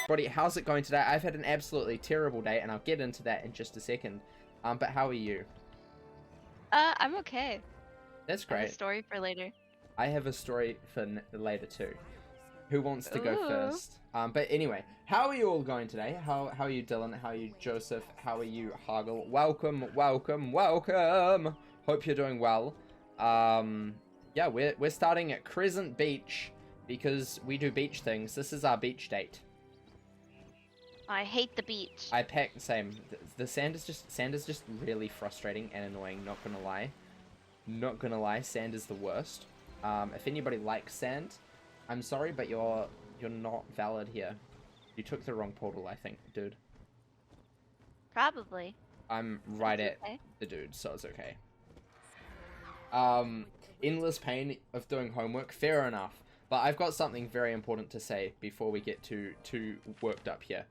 Buddy, how's it going today? I've had an absolutely terrible day, and I'll get into that in just a second. But how are you? I'm okay. That's I have a great. story for later. I have a story for later too. Who wants to go Ooh. first? But anyway, how are you all going today? How are you, Dylan? How are you, Joseph? How are you, Hagel? Welcome, welcome, welcome. Hope you're doing well. Yeah, we're starting at Crescent Beach because we do beach things. This is our beach date. I hate the beach. I packed same. The sand is just really frustrating and annoying. Not gonna lie. Not gonna lie, sand is the worst. If anybody likes sand, I'm sorry, but you're not valid here. You took the wrong portal, I think, dude. Probably. I'm right That's at okay. the dude, so it's okay. Endless pain of doing homework, fair enough. But I've got something very important to say before we get too worked up here.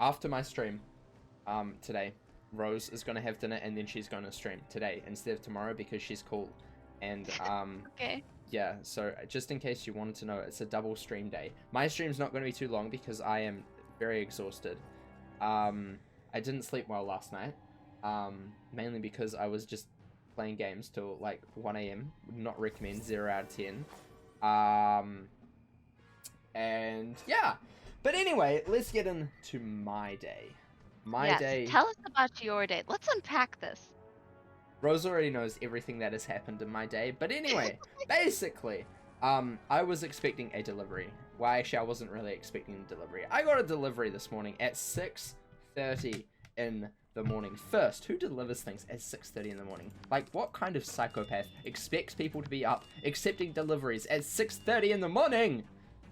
After my stream, today, Rose is gonna have dinner and then she's gonna stream today instead of tomorrow because she's cool. And Okay. yeah, so just in case you wanted to know, it's a double stream day. My stream's not gonna be too long because I am very exhausted. I didn't sleep well last night, mainly because I was just playing games till like 1 AM. Would not recommend, 0 out of 10. And yeah, but anyway, let's get into my day. My Yes. day. Tell us about your day. Let's unpack this. Rose already knows everything that has happened in my day, but anyway, basically, I was expecting a delivery. Well, actually, I wasn't really expecting a delivery. I got a delivery this morning at 6:30 in the morning. First, who delivers things at 6:30 in the morning? Like, what kind of psychopath expects people to be up accepting deliveries at 6:30 in the morning?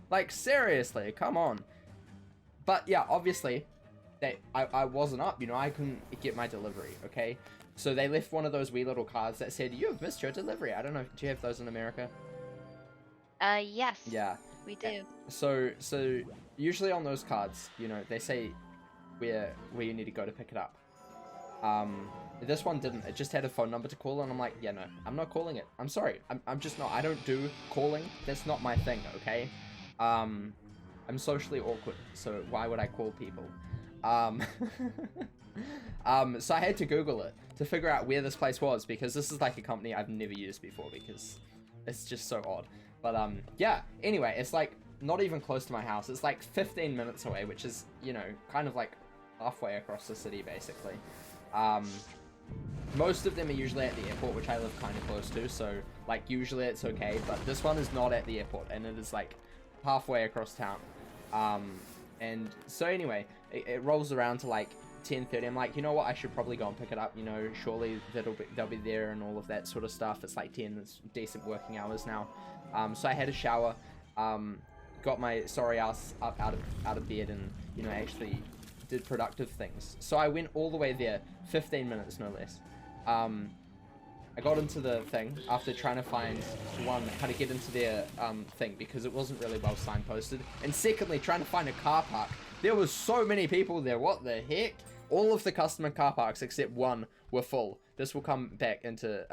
Like, seriously, come on. But yeah, obviously, I wasn't up, you know, I couldn't get my delivery, okay? So they left one of those wee little cards that said, "You have missed your delivery." I don't know, do you have those in America? Yes. Yeah. We do. So usually on those cards, you know, they say where you need to go to pick it up. This one didn't. It just had a phone number to call, and I'm like, yeah, no, I'm not calling it. I'm sorry. I'm just not. I don't do calling. That's not my thing, okay? I'm socially awkward, so why would I call people? So I had to Google it to figure out where this place was, because this is like a company I've never used before, because it's just so odd. But yeah, anyway, it's like not even close to my house. It's like 15 minutes away, which is, you know, kind of like halfway across the city, basically. Most of them are usually at the airport, which I live kind of close to, so like usually it's okay, but this one is not at the airport, and it is like halfway across town. And so anyway, it rolls around to like 10:30. I'm like, you know what, I should probably go and pick it up, you know, surely they'll be there and all of that sort of stuff. It's like 10, it's decent working hours now. So I had a shower, got my sorry ass up out of bed, and, you know, actually did productive things. So I went all the way there, 15 minutes no less. I got into the thing after trying to find, one, how to get into their thing, because it wasn't really well signposted, and secondly, trying to find a car park. There was so many people there, what the heck? All of the customer car parks except one were full. This will come back into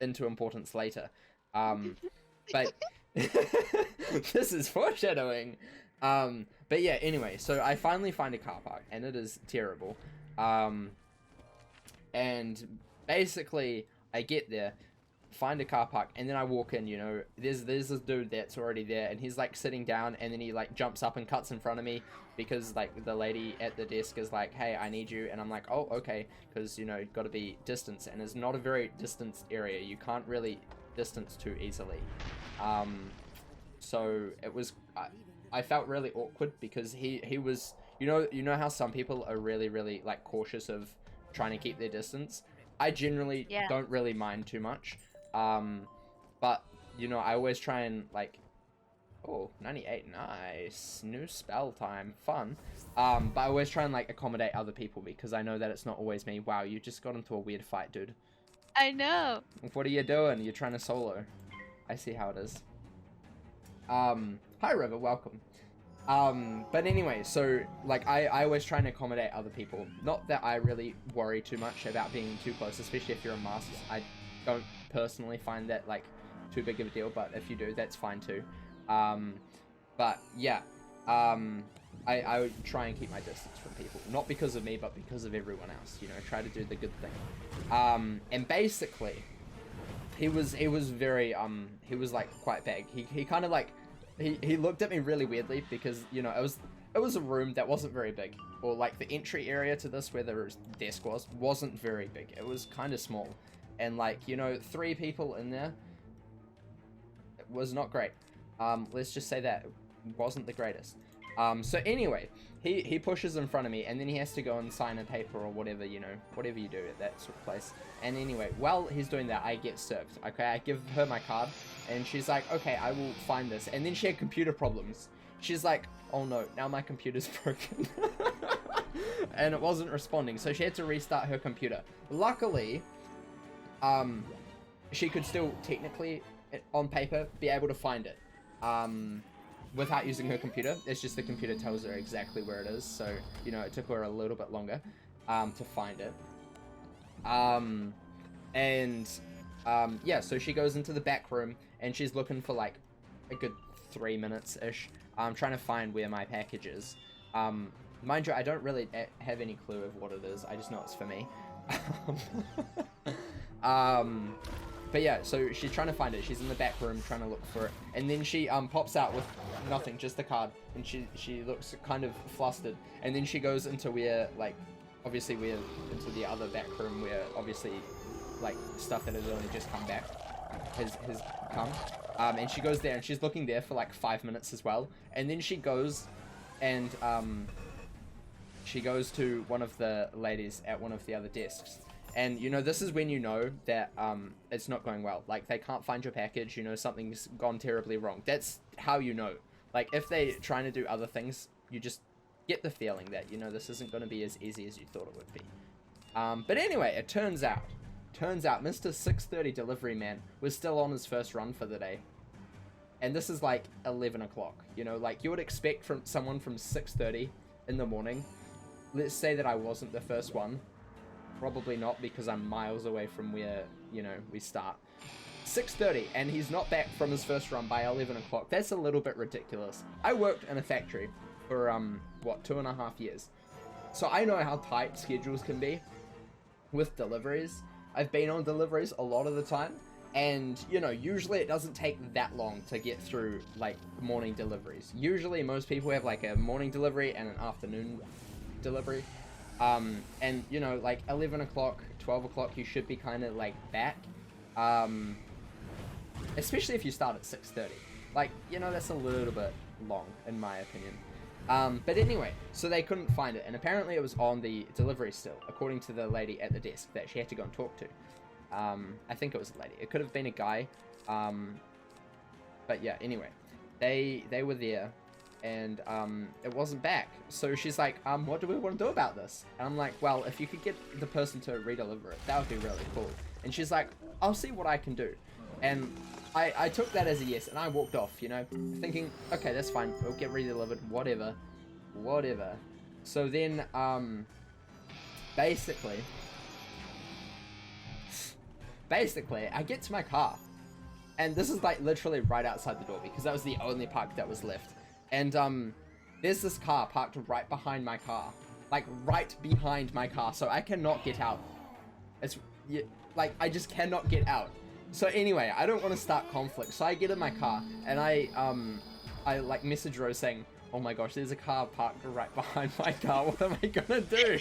importance later. But this is foreshadowing. But yeah, anyway, so I finally find a car park, and it is terrible. And basically, I get there, find a car park, and then I walk in, you know, there's this dude that's already there, and he's like sitting down, and then he like jumps up and cuts in front of me, because like the lady at the desk is like, "Hey, I need you," and I'm like, "Oh, okay," because, you know, got to be distance, and it's not a very distanced area, you can't really distance too easily. So it was, I felt really awkward, because he was, you know how some people are really like cautious of trying to keep their distance. I generally don't really mind too much, but, you know, I always try and, like, oh, 98, nice, new spell time, fun, but I always try and, like, accommodate other people, because I know that it's not always me. Wow, you just got into a weird fight, dude. I know. What are you doing? You're trying to solo. I see how it is. Hi, River, welcome. But anyway, so, like, I always try and accommodate other people. Not that I really worry too much about being too close, especially if you're a master. I don't personally find that, like, too big of a deal, but if you do, that's fine too. But yeah, I would try and keep my distance from people, not because of me, but because of everyone else. You know, try to do the good thing. And basically, he was very he was like quite big. He kind of like he looked at me really weirdly because, you know, it was a room that wasn't very big, or like the entry area to this where the desk wasn't very big. It was kind of small, and like, you know, 3 people in there, it was not great. Let's just say that it wasn't the greatest. So anyway, he pushes in front of me, and then he has to go and sign a paper or whatever, you know, whatever you do at that sort of place. And anyway, while he's doing that, I get served. Okay, I give her my card, and she's like, okay, I will find this. And then she had computer problems. She's like, oh no, now my computer's broken. And it wasn't responding, so she had to restart her computer. Luckily, she could still technically, on paper, be able to find it. Without using her computer. It's just the computer tells her exactly where it is, so, you know, it took her a little bit longer to find it. Yeah, so she goes into the back room, and she's looking for like a good 3 minutes-ish, trying to find where my package is. Mind you, I don't really have any clue of what it is. I just know it's for me. But yeah, so she's trying to find it. She's in the back room trying to look for it. And then she pops out with nothing, just the card. And she looks kind of flustered. And then she goes into where, like, obviously we're into the other back room where obviously, like, stuff that has only just come back has come. And she goes there, and she's looking there for like 5 minutes as well. And then she goes and she goes to one of the ladies at one of the other desks. And, you know, this is when you know that it's not going well. Like, they can't find your package, you know, something's gone terribly wrong. That's how you know. Like, if they're trying to do other things, you just get the feeling that, you know, this isn't going to be as easy as you thought it would be. But anyway, it turns out Mr. 6:30 delivery man was still on his first run for the day. And this is like 11 o'clock, you know, like you would expect from someone from 6:30 in the morning. Let's say that I wasn't the first one. Probably not, because I'm miles away from where, you know, we start. 6:30, and he's not back from his first run by 11 o'clock. That's a little bit ridiculous. I worked in a factory for, what, 2.5 years. So I know how tight schedules can be with deliveries. I've been on deliveries a lot of the time, and, you know, usually it doesn't take that long to get through, like, morning deliveries. Usually most people have, like, a morning delivery and an afternoon delivery. And, you know, like 11 o'clock, 12 o'clock, you should be kind of like back. Especially if you start at 6:30. Like, you know, that's a little bit long, in my opinion. But anyway, so they couldn't find it. And apparently it was on the delivery still, according to the lady at the desk that she had to go and talk to. I think it was a lady. It could have been a guy. But yeah, anyway, they were there. And it wasn't back. So she's like, what do we want to do about this? And I'm like, well, if you could get the person to redeliver it, that would be really cool. And she's like, I'll see what I can do. And I took that as a yes, and I walked off, you know, thinking, okay, that's fine, it'll get redelivered, whatever. So then, basically, I get to my car, and this is like literally right outside the door, because that was the only park that was left. And, there's this car parked right behind my car. Like, right behind my car, so I cannot get out. It's, like, I just cannot get out. So anyway, I don't want to start conflict, so I get in my car, and I like, message Rose saying, oh my gosh, there's a car parked right behind my car, what am I gonna do?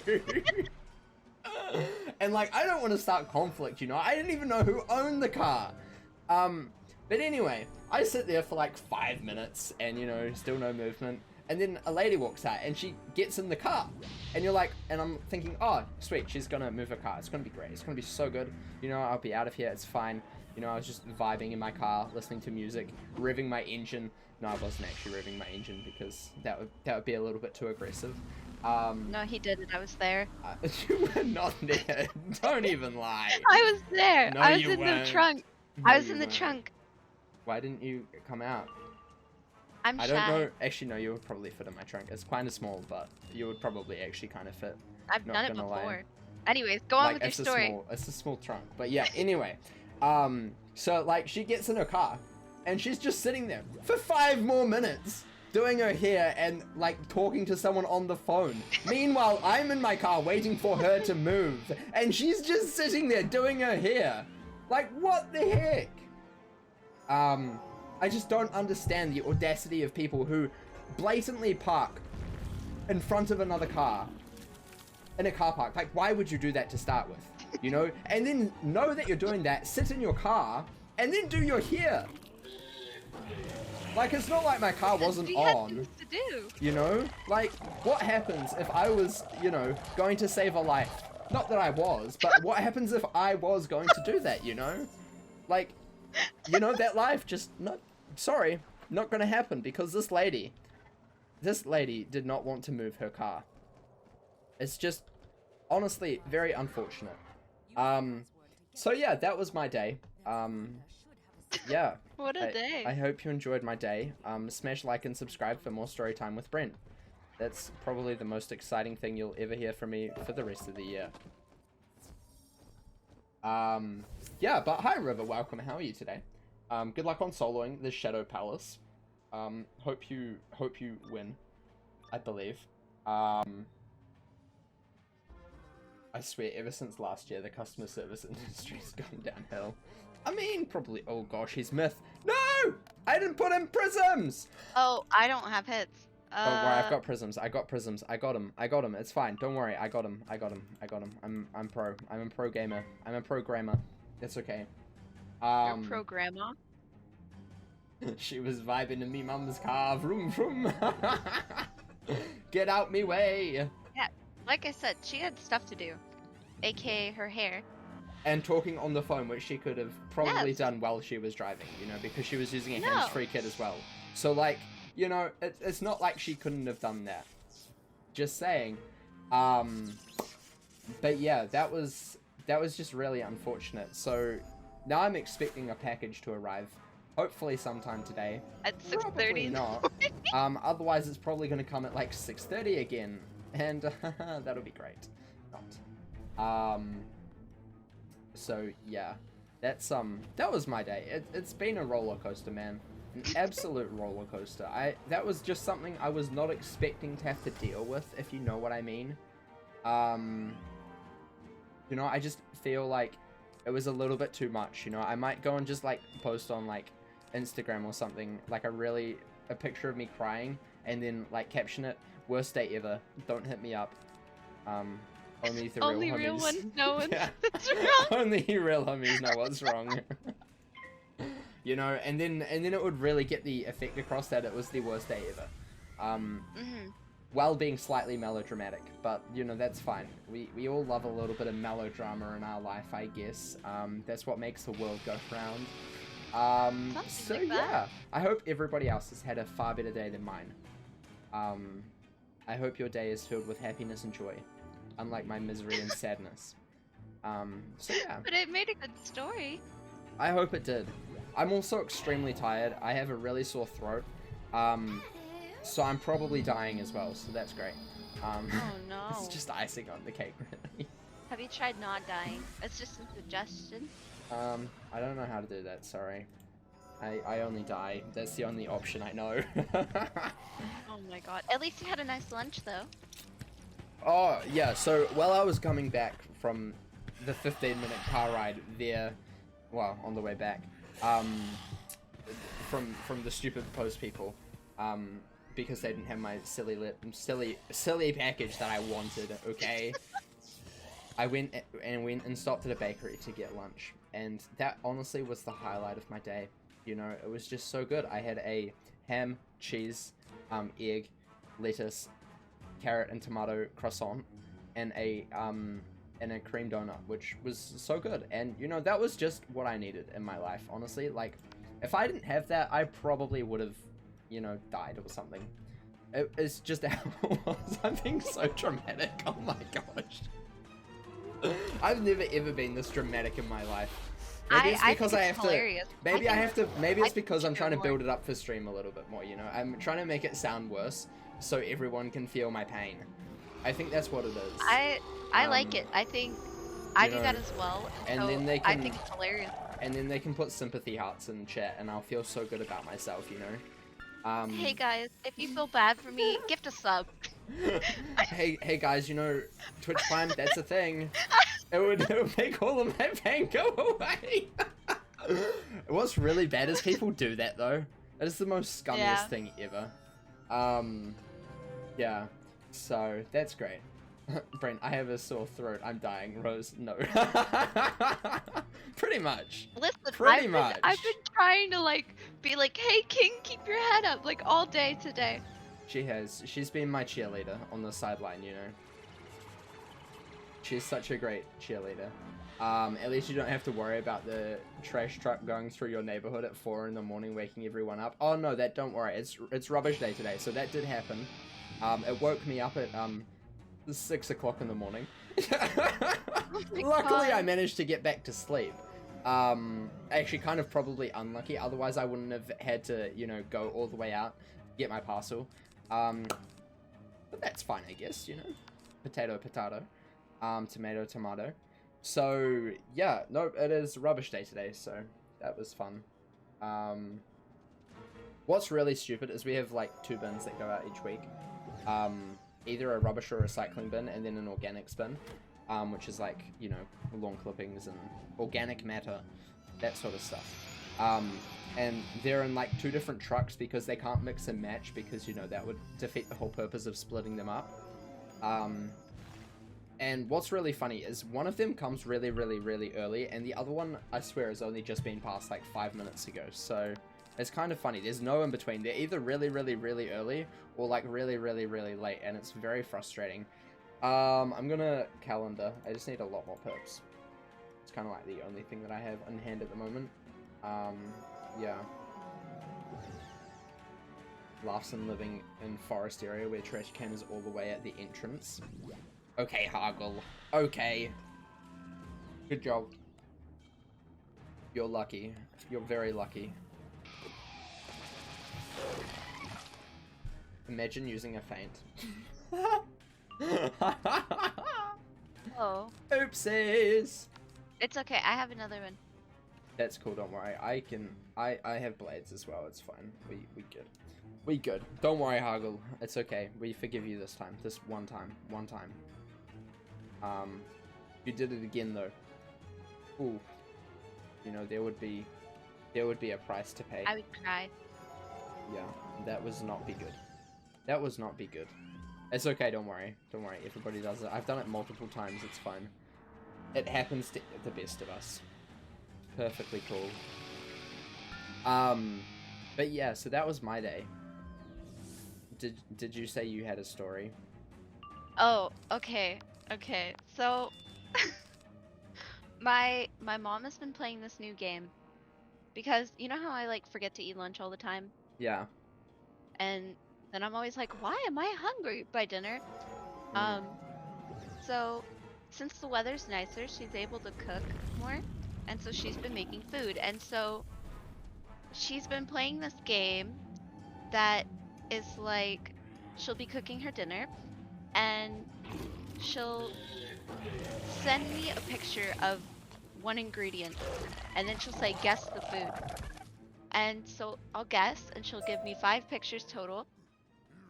And, like, I don't want to start conflict, you know? I didn't even know who owned the car. But anyway, I sit there for like 5 minutes, and, you know, still no movement. And then a lady walks out, and she gets in the car. And you're like, and I'm thinking, oh, sweet, she's gonna move her car. It's gonna be great. It's gonna be so good. You know, I'll be out of here. It's fine. You know, I was just vibing in my car, listening to music, revving my engine. No, I wasn't actually revving my engine, because that would be a little bit too aggressive. No, he didn't. I was there. You were not there. Don't even lie. I was there. No, I was you in weren't. the trunk. No, I was you in the weren't. trunk. Why didn't you come out? I'm shy. I don't know. Actually, no, you would probably fit in my trunk. It's kind of small, but you would probably actually kind of fit. I've Not done it gonna before. lie. Anyways, go on Like, with your it's story. It's a small trunk. But yeah, anyway. So, like, she gets in her car, And she's just sitting there for 5 more minutes doing her hair and like talking to someone on the phone. Meanwhile, I'm in my car waiting for her to move and she's just sitting there doing her hair. Like, what the heck? I just don't understand the audacity of people who blatantly park in front of another car in a car park. Like, why would you do that to start with? You know? And then know that you're doing that, sit in your car, and then do your hair. Like, it's not like my car wasn't on. To do. You know? Like, what happens if I was, you know, going to save a life? Not that I was, but what happens if I was going to do that, you know? Like, you know, that life just not gonna happen because this lady did not want to move her car. It's just honestly very unfortunate. So yeah, that was my day. Yeah. What a day. I hope you enjoyed my day. Smash like and subscribe for more story time with Brent. That's probably the most exciting thing you'll ever hear from me for the rest of the year. Yeah, but hi River, welcome. How are you today? Good luck on soloing the Shadow Palace. Hope you win, I believe. I swear, ever since last year, the customer service industry's gone downhill. I mean, probably. Oh gosh, he's myth. No, I didn't put in prisms. Oh, I don't have hits. Don't worry, I've got prisms. I got prisms. I got him. It's fine. Don't worry. I got him. I'm pro. I'm a pro gamer. I'm a programmer. It's okay. You're a programmer. She was vibing in me mum's car. Vroom vroom. Get out me way. Yeah, like I said, she had stuff to do, aka her hair. And talking on the phone, which she could have probably done while she was driving, you know, because she was using a hands-free kit as well. So, like, you know, it's not like she couldn't have done that. Just saying. But yeah, that was just really unfortunate. So now I'm expecting a package to arrive, hopefully sometime today. At 6:30. Probably not. Otherwise, it's probably going to come at like 6:30 again, and that'll be great. Not. So yeah, that was my day. It's been a roller coaster, man. An absolute roller coaster. That was just something I was not expecting to have to deal with, if you know what I mean. You know, I just feel like it was a little bit too much, you know. I might go and just like post on like Instagram or something, like a picture of me crying, and then like caption it, worst day ever, don't hit me up. Only the Only real real homies. ones know what's Yeah. wrong. Only real homies know what's wrong. You know, and then it would really get the effect across that it was the worst day ever. While being slightly melodramatic, but you know, that's fine. We all love a little bit of melodrama in our life, I guess. That's what makes the world go round. So like yeah, I hope everybody else has had a far better day than mine. I hope your day is filled with happiness and joy, unlike my misery and sadness. So yeah. But it made a good story. I hope it did. I'm also extremely tired. I have a really sore throat. So I'm probably dying as well, so that's great. Oh no. It's just icing on the cake, really. Have you tried not dying? It's just a suggestion. I don't know how to do that, sorry. I only die. That's the only option I know. Oh my god. At least you had a nice lunch though. Oh, yeah, so while I was coming back from the 15-minute car ride there, well, on the way back, from the stupid post people, because they didn't have my silly package that I wanted, okay? I went and stopped at a bakery to get lunch, and that honestly was the highlight of my day. You know, it was just so good. I had a ham, cheese, egg, lettuce, carrot and tomato croissant, and a cream donut, which was so good. And you know, that was just what I needed in my life, honestly. Like, if I didn't have that, I probably would have, you know, died or something. It's just how it was. I'm being so dramatic. Oh my gosh. I've never ever been this dramatic in my life. Maybe it's because I have to. Maybe it's because I'm trying to build it up for stream a little bit more. You know, I'm trying to make it sound worse so everyone can feel my pain. I think that's what it is. I like it. I think I do that as well. And so then they can. I think it's hilarious. and then they can put sympathy hearts in chat, and I'll feel so good about myself, you know. Hey guys, if you feel bad for me, gift a sub. hey guys, you know, Twitch Prime, that's a thing. It would make all of my pain go away. What's really bad is people do that though. That is the most scummiest thing ever. Yeah. So that's great. Brent, I have a sore throat. I'm dying. Rose, no. Pretty much. Listen, Pretty much. I've been trying to like be like, hey King, keep your head up like all day today. She has. She's been my cheerleader on the sideline, you know. She's such a great cheerleader. At least you don't have to worry about the trash truck going through your neighborhood at 4 in the morning, waking everyone up. Oh no, don't worry. It's rubbish day today, so that did happen. It woke me up at 6 o'clock in the morning. Luckily, I managed to get back to sleep. Actually, kind of probably unlucky. Otherwise, I wouldn't have had to, you know, go all the way out, get my parcel. But that's fine, I guess, you know. Potato, potato. Tomato, tomato. So, yeah, no, it is rubbish day today, so that was fun. What's really stupid is we have, like, 2 bins that go out each week. Either a rubbish or recycling bin, and then an organics bin, which is, like, you know, lawn clippings and organic matter, that sort of stuff. And they're in, like, 2 different trucks because they can't mix and match because, you know, that would defeat the whole purpose of splitting them up. And what's really funny is one of them comes really, really, really early, and the other one, I swear, has only just been passed like 5 minutes ago. So it's kind of funny. There's no in between. They're either really, really, really early or like really, really, really late, and it's very frustrating. I'm gonna calendar. I just need a lot more perps. It's kind of like the only thing that I have on hand at the moment. Yeah. Larson living in forest area where trash can is all the way at the entrance. Okay, Hagel. Okay. Good job. You're lucky. You're very lucky. Imagine using a feint. Oh. Oopsies! It's okay, I have another one. That's cool, don't worry. I have blades as well, it's fine. We good. We good. Don't worry, Hagel. It's okay. We forgive you this time. This one time. One time. You did it again though. Ooh. You know, there would be a price to pay. I would cry. Yeah, that was not be good. That was not be good. It's okay, don't worry. Don't worry, everybody does it. I've done it multiple times, it's fine. It happens to the best of us. Perfectly cool. But yeah, so that was my day. Did you say you had a story? Oh, okay. Okay. So my mom has been playing this new game because you know how I like forget to eat lunch all the time? Yeah. And then I'm always like, why am I hungry by dinner? So since the weather's nicer, she's able to cook more, and so she's been making food. And so she's been playing this game that is like she'll be cooking her dinner and she'll send me a picture of one ingredient and then she'll say guess the food. And so I'll guess and she'll give me 5 pictures total.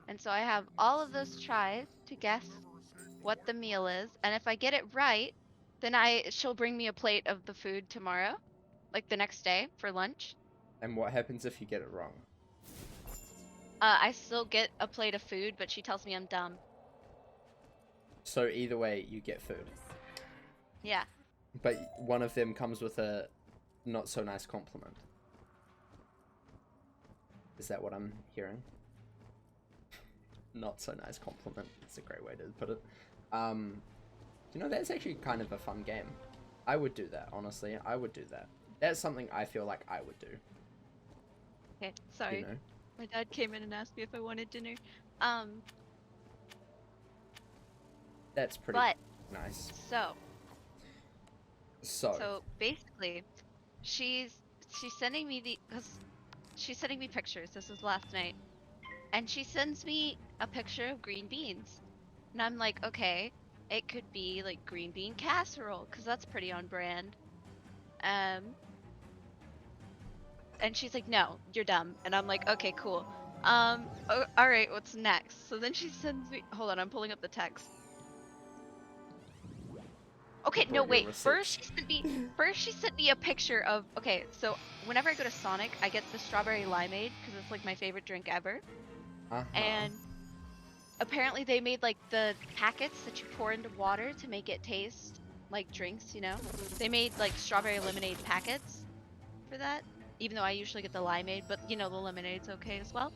And so I have all of those tries to guess what the meal is, and if I get it right, then she'll bring me a plate of the food tomorrow, like the next day for lunch. And what happens if you get it wrong? I still get a plate of food, but she tells me I'm dumb. So either way, you get food. Yeah. But one of them comes with a not so nice compliment. Is that what I'm hearing? Not so nice compliment. That's a great way to put it. You know, that's actually kind of a fun game. I would do that, honestly. I would do that. That's something I feel like I would do. Okay, sorry. You know? My dad came in and asked me if I wanted dinner. That's pretty nice. So basically, she's sending me she's sending me pictures. This was last night. And she sends me a picture of green beans. And I'm like, okay, it could be like green bean casserole, because that's pretty on brand. and she's like, no, you're dumb. And I'm like, okay, cool. All right, what's next? So then she sends me. Hold on, I'm pulling up the text. Okay, no, brought your wait. receipts. First she sent me a picture of. Okay, so whenever I go to Sonic, I get the strawberry limeade because it's like my favorite drink ever. And apparently they made like the packets that you pour into water to make it taste like drinks, you know? They made like strawberry lemonade packets for that, even though I usually get the limeade, but you know, the lemonade's okay as well.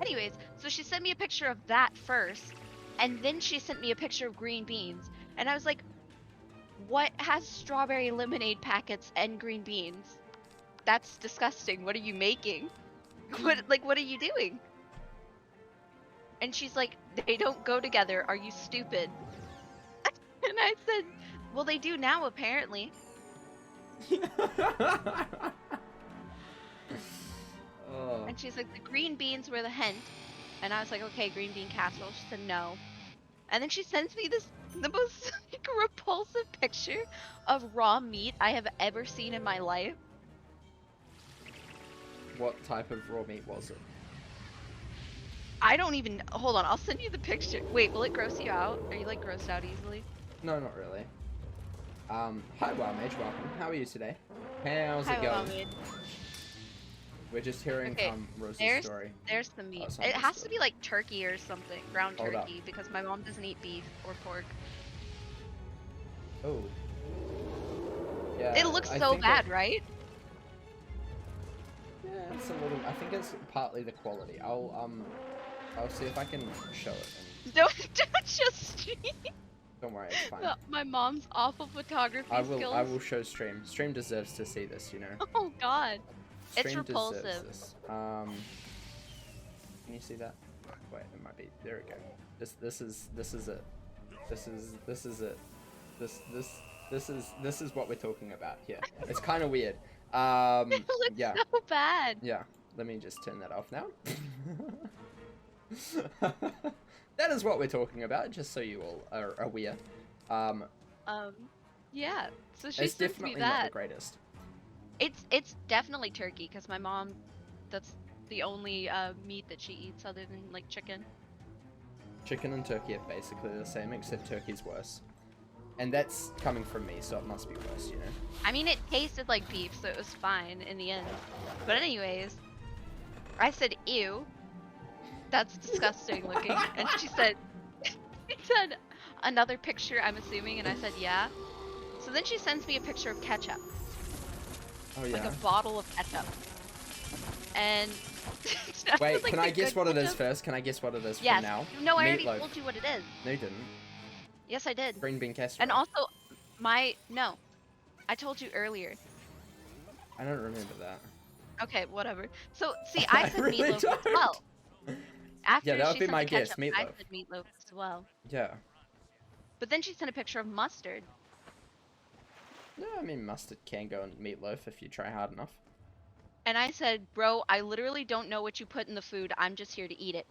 Anyways, so she sent me a picture of that first, and then she sent me a picture of green beans. And I was like, what has strawberry lemonade packets and green beans? That's disgusting. What are you making? What are you doing? And she's like, they don't go together. Are you stupid? And I said, well, they do now, apparently. Oh. And she's like, the green beans were the hint. And I was like, okay, green bean casserole. She said no. And then she sends me the most like, repulsive picture of raw meat I have ever seen in my life. What type of raw meat was it? I don't even. Hold on, I'll send you the picture. Wait, will it gross you out? Are you like grossed out easily? No, not really. Hi, Wild Mage, welcome. How are you today? How's it Hi, going? Mohammed. We're just hearing Okay, Rose's story. There's the meat. Oh, it has to good. be like turkey or something, ground Hold up. turkey, because my mom doesn't eat beef or pork. Oh. Yeah. It looks I so think bad, right? Yeah, it's a little. I think it's partly the quality. I'll see if I can show it. And Don't just stream. don't worry, it's fine. My mom's awful photography skills. I will show stream. Stream deserves to see this, you know. Oh God. It's Stream repulsive. deserves this. Can you see that? Wait, it might be. There we go. This is it. This is it. This is what we're talking about here. It's kind of weird. It looks Yeah. so bad. Yeah. Let me just turn that off now. That is what we're talking about, just so you all are aware. Yeah. So she It's sent me definitely not that. the greatest. It's definitely turkey because my mom, that's the only meat that she eats other than like chicken. Chicken and turkey are basically the same, except turkey's worse. And that's coming from me, so it must be worse, you know? I mean, it tasted like beef, so it was fine in the end. But anyways, I said, ew, that's disgusting looking. And she said, another picture, I'm assuming, and I said, yeah. So then she sends me a picture of ketchup. Oh, yeah. Like a bottle of ketchup. And Wait, like can I the guess good what it is ketchup. first? Can I guess what it is Yes. for now? No, I already Meatloaf. told you what it is. No, you didn't. Yes, I did. Green bean casserole. And also, no, I told you earlier. I don't remember that. Okay, whatever. So, see, I said really meatloaf don't. as well. After Yeah, that would she be sent my the guess, ketchup, I meatloaf. said meatloaf as well. Yeah. But then she sent a picture of mustard. No, I mean, mustard can go in meatloaf if you try hard enough. And I said, bro, I literally don't know what you put in the food. I'm just here to eat it.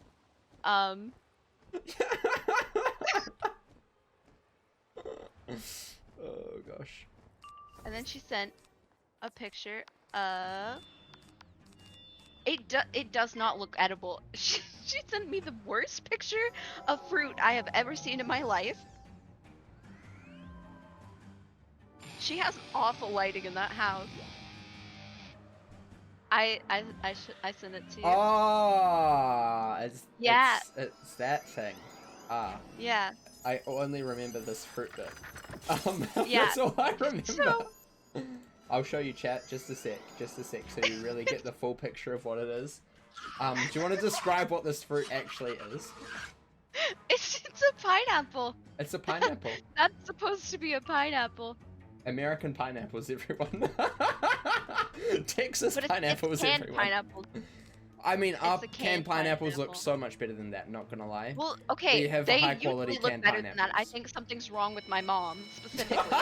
Oh, gosh. And then she sent a picture of... It does not look edible. She sent me the worst picture of fruit I have ever seen in my life. She has awful lighting in that house. I sent it to you. Ah, Yeah. it's that thing. Ah, Yeah. I only remember this fruit bit. Yeah. That's all I remember. So- I'll show you, chat, just a sec, so you really get the full picture of what it is. Do you want to describe what this fruit actually is? It's a pineapple. It's a pineapple. That's supposed to be a pineapple. American pineapples, everyone. Texas But pineapples, it's canned everyone. pineapple. I mean, our a canned canned pineapples look pineapple. so much better than that, not gonna lie. Well, okay, We have they high quality usually look canned better than that. I pineapples. think something's wrong with my mom, specifically.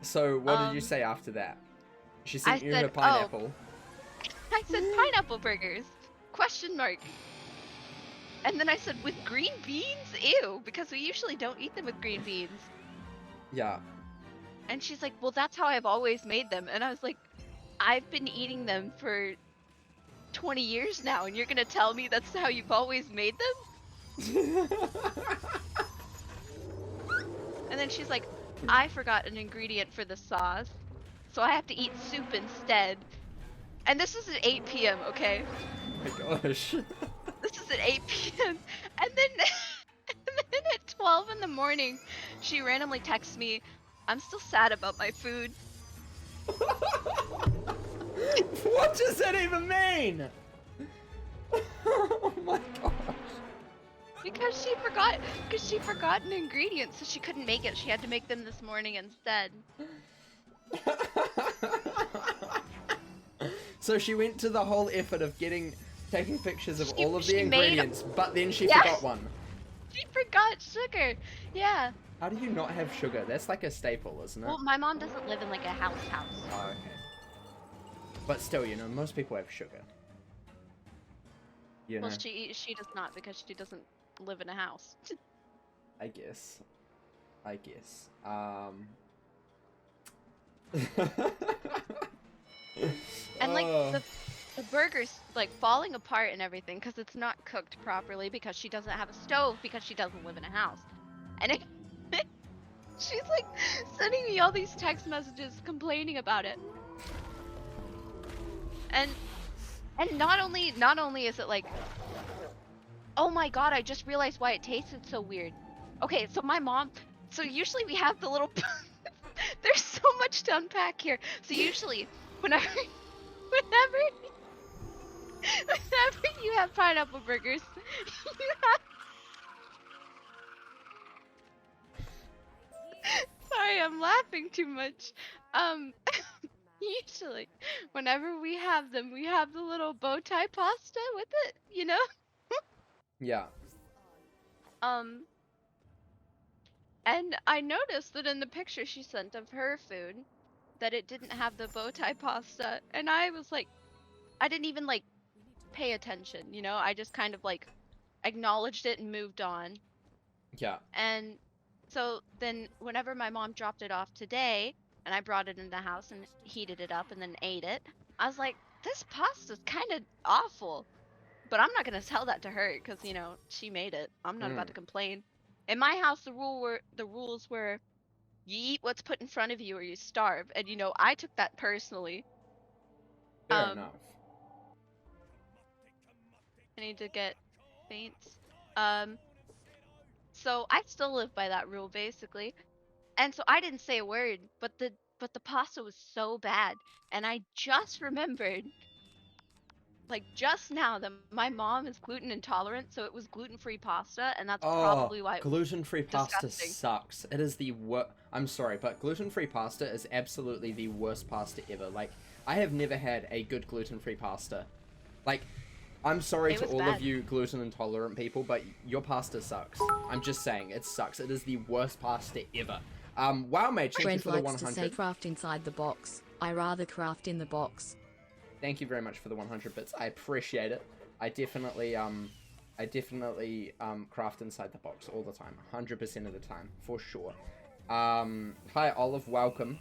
So, what did you say after that? She sent I you said, her pineapple. I said pineapple burgers? Question mark. And then I said, with green beans? Ew, because we usually don't eat them with green beans. Yeah. And she's like, well, that's how I've always made them. And I was like, I've been eating them for 20 years now, and you're gonna tell me that's how you've always made them? And then she's like, I forgot an ingredient for the sauce, so I have to eat soup instead. And this is at 8 p.m., okay? Oh my gosh. This is at 8 p.m. And then, and then at 12 in the morning, she randomly texts me, I'm still sad about my food. What does that even mean? Oh my gosh. Because she forgot an ingredient, so she couldn't make it. She had to make them this morning instead. So she went to the whole effort of taking pictures of all of the She made ingredients, but then she Yeah. forgot one. She forgot sugar. Yeah. How do you not have sugar? That's like a staple, isn't it? Well, my mom doesn't live in like a house. Oh, okay. But still, you know, most people have sugar. You know, Well, she does not because she doesn't live in a house. I guess. And like Oh. the burger's like falling apart and everything because it's not cooked properly because she doesn't have a stove because she doesn't live in a house. And she's like sending me all these text messages complaining about it. And not only is it like, oh my god, I just realized why it tasted so weird. Okay, so my mom, so usually we have the little there's so much to unpack here. So usually whenever you have pineapple burgers, you have Sorry, I'm laughing too much. Usually whenever we have them, we have the little bow tie pasta with it, you know? Yeah. And I noticed that in the picture she sent of her food, that it didn't have the bow tie pasta, and I was like, I didn't even like pay attention, you know? I just kind of like acknowledged it and moved on. Yeah. And so then whenever my mom dropped it off today, and I brought it in the house and heated it up and then ate it, I was like, this pasta's kind of awful. But I'm not gonna tell that to her because you know she made it. I'm not about to complain. In my house, the rules were you eat what's put in front of you or you starve, and you know I took that personally. Fair enough. I need to get faints. So I still live by that rule basically, and so I didn't say a word. But the pasta was so bad, and I just remembered like just now that my mom is gluten intolerant, so it was gluten-free pasta, and that's Oh, probably why it was gluten-free pasta disgusting. sucks. It is the worst. I'm sorry, but gluten-free pasta is absolutely the worst pasta ever. Like, I have never had a good gluten-free pasta. Like, I'm sorry It to was all bad. of you gluten intolerant people, but your pasta sucks. I'm just saying, it sucks. It is the worst pasta ever. Wow, mate, thank you Brent for the likes 100. to say craft inside the box. I rather craft in the box. Thank you very much for the 100 bits. I appreciate it. I definitely craft inside the box all the time, 100% of the time, for sure. Hi Olive, welcome.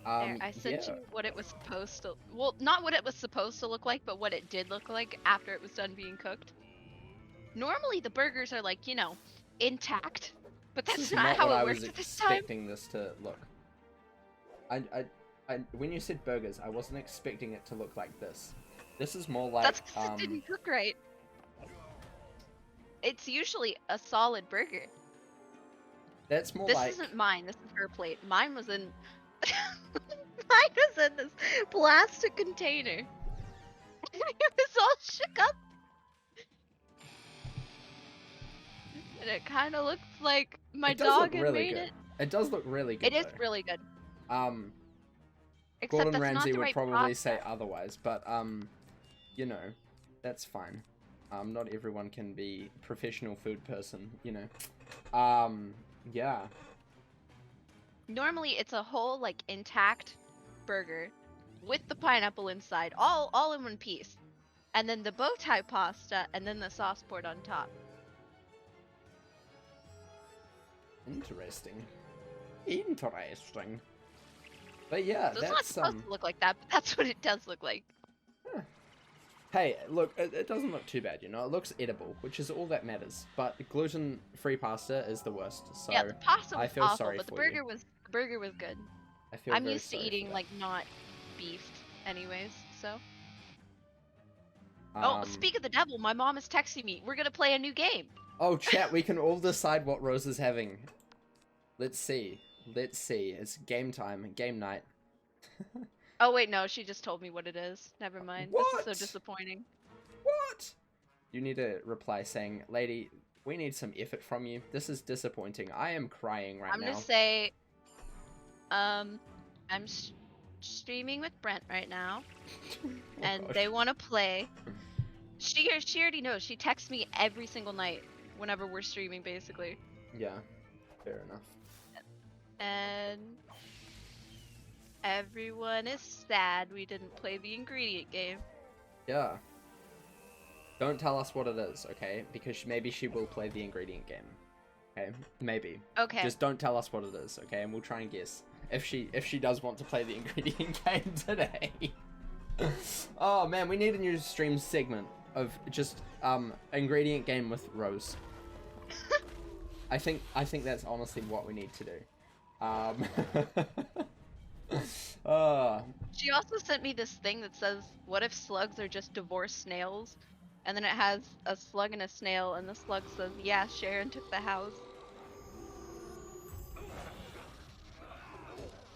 There, I sent you what it was supposed to. Well, not what it was supposed to look like, but what it did look like after it was done being cooked. Normally, the burgers are like, you know, intact, but This that's is not not how what it I worked was at this time. expecting this to look. When you said burgers, I wasn't expecting it to look like this. This is more like, That's because it didn't cook right. It's usually a solid burger. that's more This like... isn't mine. This is her plate. Mine was in. Mine was in this plastic container. It was all shook up. And it kind of looks like my It does look dog had really made good. it. It does look really good, It is though. really good. Except Gordon that's not Ramsay the would right probably pasta. say otherwise, but, you know, that's fine. Not everyone can be professional food person, you know. Yeah. Normally, it's a whole like intact burger with the pineapple inside, all in one piece, and then the bow tie pasta, and then the sauce poured on top. Interesting. Interesting. But yeah, So it's not that's supposed to look like that, but that's what it does look like. huh. Hey, look, it doesn't look too bad, you know. It looks edible, which is all that matters. But gluten-free pasta is the worst. So Yeah, the pasta I was feel awful, sorry but the for you. burger was good. I feel I'm very used to sorry for eating that. like not beef, anyways. So. Oh, speak of the devil, my mom is texting me. We're gonna play a new game. Oh, chat, we can all decide what Rose is having. Let's see. Let's see. It's game time. Game night. Oh wait, no, she just told me what it is. Never mind. This is so What? disappointing. What? You need to reply saying, lady, we need some effort from you. This is disappointing. I am crying right I'm now. gonna say, I'm streaming with Brent right now, Oh, and gosh. they want to play. She already knows. She texts me every single night whenever we're streaming, basically. Yeah, fair enough. And everyone is sad we didn't play the ingredient game. Yeah. Don't tell us what it is, okay? Because maybe she will play the ingredient game. Okay? Maybe. Okay. Just don't tell us what it is, okay? And we'll try and guess. If she does want to play the ingredient game today. Oh man, we need a new stream segment of just ingredient game with Rose. I think that's honestly what we need to do. She also sent me this thing that says, "What if slugs are just divorced snails?" And then it has a slug and a snail, and the slug says, "Yeah, Sharon took the house."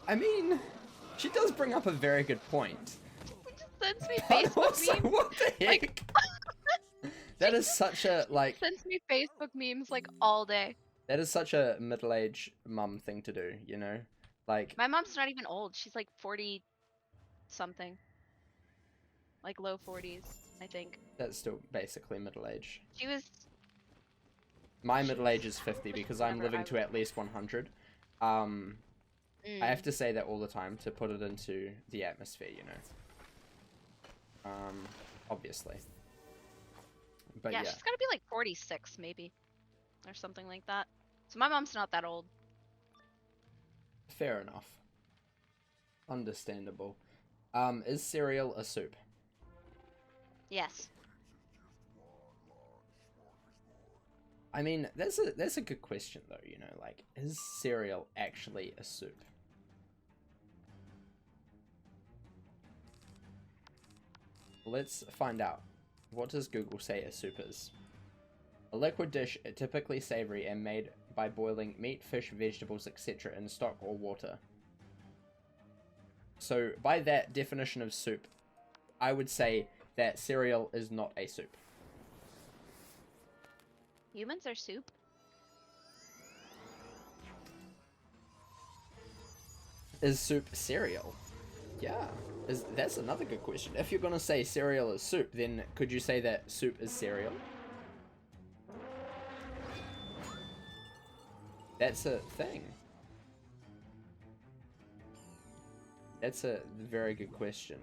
I mean, she does bring up a very good point. It just sends me But Facebook also, memes. what the heck? Like, That is such a, like, sends me Facebook memes like all day. that is such a middle-aged mum thing to do, you know? Like, My mom's not even old. She's like 40 something. Like low 40s, I think. that's still basically middle age. She was My middle age is 50 because I'm whatever, living to at least 100. I have to say that all the time to put it into the atmosphere, you know? Obviously. But yeah, yeah. she's gotta be like 46 maybe. Or something like that. So my mom's not that old. Fair enough. Understandable. Is cereal a soup? Yes. I mean, that's a good question though, you know, like, is cereal actually a soup? Let's find out. What does Google say a soup is? A liquid dish, typically savory and made by boiling meat, fish, vegetables, etc. in stock or water. So, by that definition of soup, I would say that cereal is not a soup. Humans are soup. Is soup cereal? Yeah. That's another good question. If you're gonna say cereal is soup, then could you say that soup is cereal? That's a thing. That's a very good question.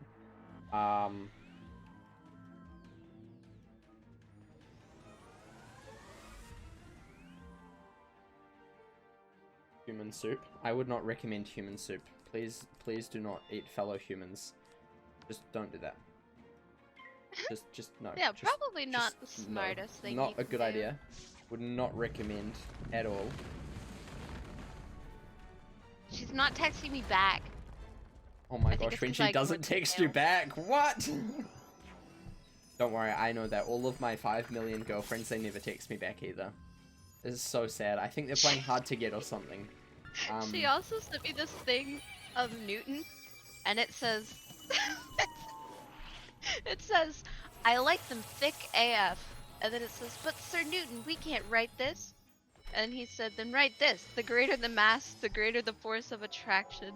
Human soup? I would not recommend human soup. Please do not eat fellow humans. Just don't do that. Just no. Yeah, just, probably not the no. smartest thing. Not you a can good do. idea. Would not recommend at all. She's not texting me back. Oh my I think gosh, it's when 'cause she I doesn't ignored the text you email. back, what? Don't worry, I know that. All of my 5 million girlfriends, they never text me back either. This is so sad. I think they're playing hard to get or something. She also sent me this thing of Newton, and it says, it says, "I like them thick AF," and then it says, "But Sir Newton, we can't write this." And he said, "Then write this: the greater the mass, the greater the force of attraction."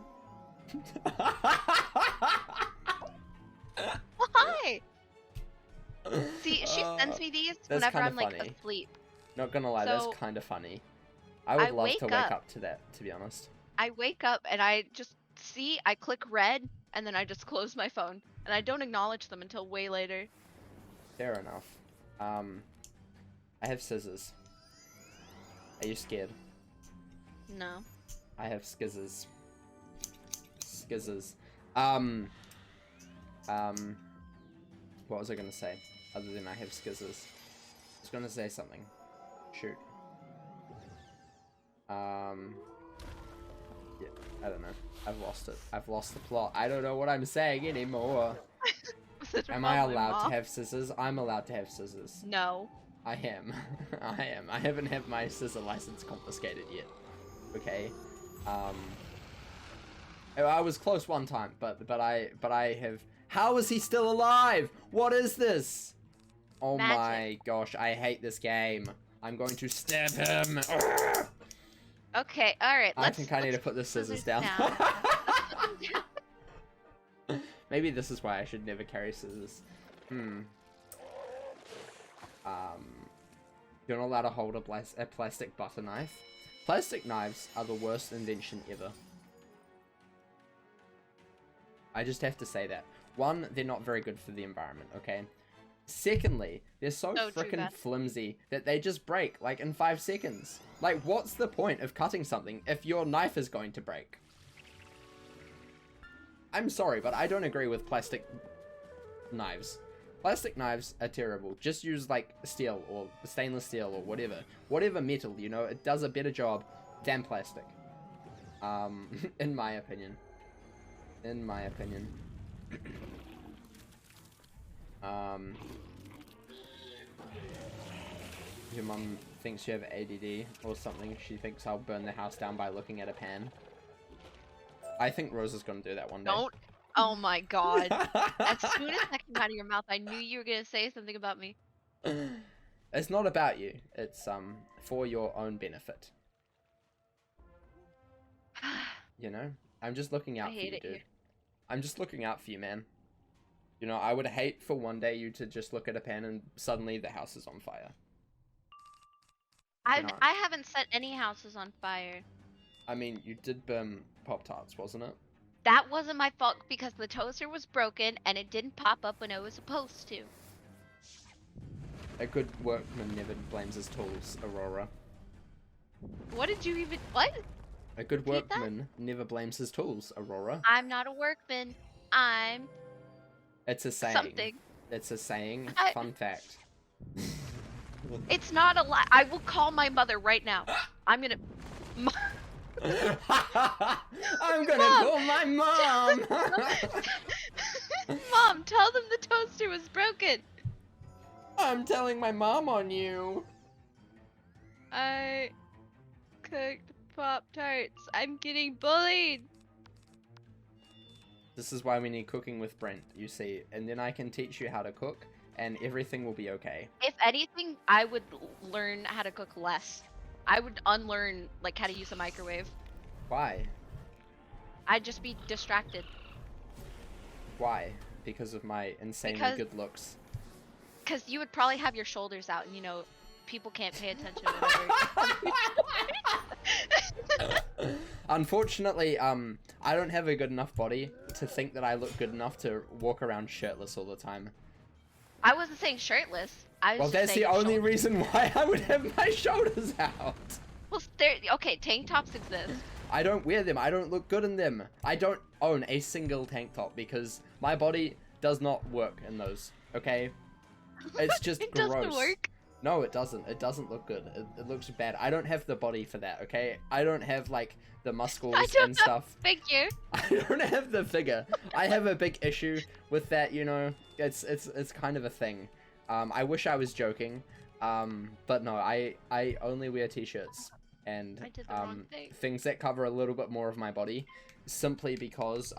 Why? See, she sends me these That's whenever kinda I'm like funny. asleep. Not gonna lie, So, that's kind of funny. I would I love to wake wake up. up to that, to be honest. I wake up and I just see, I click read, and then I just close my phone. And I don't acknowledge them until way later. Fair enough. I have scissors. Are you scared? No. I have skizzers. Skizzers. What was I gonna say? Other than I have skizzers. I was gonna say something. Shoot. Yeah, I don't know. I've lost it. I've lost the plot. I don't know what I'm saying anymore. Am I allowed to have scissors? I'm allowed to have scissors. No. I am. I am. I haven't had my scissor license confiscated yet. Okay. I was close one time, but I have. How is he still alive? What is this? Oh Magic. my gosh! I hate this game. I'm going to stab him. Ugh! Okay, alright, I think I need to put the scissors down. Maybe this is why I should never carry scissors. You're not allowed to hold a plastic butter knife. Plastic knives are the worst invention ever. I just have to say that. One, they're not very good for the environment, okay? Secondly, they're so frickin' flimsy that they just break, like, in 5 seconds. Like, what's the point of cutting something if your knife is going to break? I'm sorry, but I don't agree with plastic knives. Plastic knives are terrible. Just use, like, steel or stainless steel or whatever. Whatever metal, you know, it does a better job than plastic. In my opinion. In my opinion. Your mum thinks you have ADD or something. She thinks I'll burn the house down by looking at a pan. I think Rose is gonna do that one day. Don't. Oh my god. As soon as that came out of your mouth, I knew you were gonna say something about me. It's not about you. It's for your own benefit. You know? I'm just looking out for you, dude. I'm just looking out for you, man. You know, I would hate for one day you to just look at a pan and suddenly the house is on fire. I haven't set any houses on fire. I mean, you did burn Pop-Tarts, wasn't it? That wasn't my fault because the toaster was broken and it didn't pop up when it was supposed to. A good workman never blames his tools, Aurora. What did you even... What? A good workman never blames his tools, Aurora. I'm not a workman. I'm... It's a saying. Something. It's a saying. Fun fact. It's not a lie. I will call my mother right now. I'm gonna... I'm gonna call my mom! Mom, tell them the toaster was broken. I'm telling my mom on you. I cooked Pop-Tarts. I'm getting bullied. This is why we need cooking with Brent, you see. And then I can teach you how to cook, and everything will be okay. If anything, I would learn how to cook less. I would unlearn, like, how to use a microwave. Why? I'd just be distracted. Why? Because of my insanely good looks. Because you would probably have your shoulders out, and, you know, people can't pay attention whenever... Unfortunately, I don't have a good enough body to think that I look good enough to walk around shirtless all the time. I wasn't saying shirtless. Well, that's the only reason why I would have my shoulders out. Well, okay, tank tops exist. I don't wear them. I don't look good in them. I don't own a single tank top because my body does not work in those, okay? It's just it gross. Doesn't work? No, it doesn't. It doesn't look good. It looks bad. I don't have the body for that, okay? I don't have, like, the muscles and stuff. Figure. I don't have the figure. I have a big issue with that, you know? It's kind of a thing. I wish I was joking, but no, I only wear t-shirts and things that cover a little bit more of my body, simply because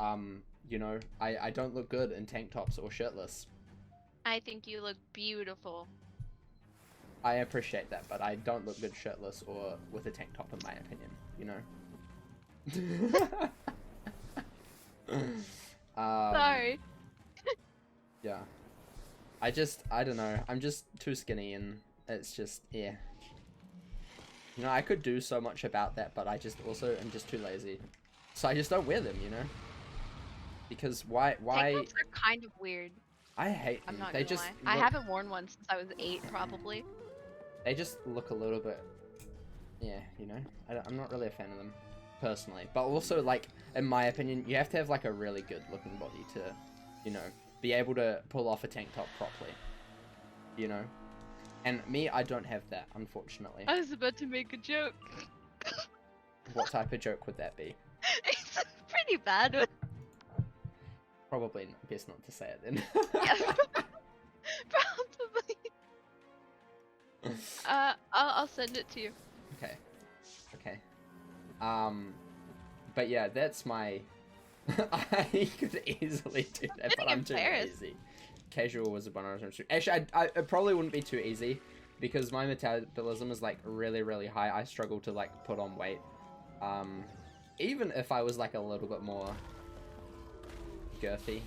you know, I don't look good in tank tops or shirtless. I think you look beautiful. I appreciate that, but I don't look good shirtless or with a tank top, in my opinion, you know? Sorry. Yeah. I don't know, I'm just too skinny and it's just, yeah. You know, I could do so much about that, but I just also am just too lazy. So I just don't wear them, you know? Because why? Tank tops are kind of weird. I hate them. I'm not they gonna just lie. I haven't worn one since I was 8, probably. They just look a little bit, yeah, you know? I'm not really a fan of them. personally. But also, like, in my opinion, you have to have like a really good looking body to, you know, be able to pull off a tank top properly. You know? And me, I don't have that, unfortunately. I was about to make a joke. What type of joke would that be? It's a pretty bad one. Probably best not to say it then. Yeah, probably. I'll send it to you. Okay. Okay. But yeah, that's my... I could easily do that, but I'm too lazy. Casual was a bonus. Actually, it probably wouldn't be too easy, because my metabolism is, like, really, really high. I struggle to, like, put on weight. Even if I was, like, a little bit more girthy.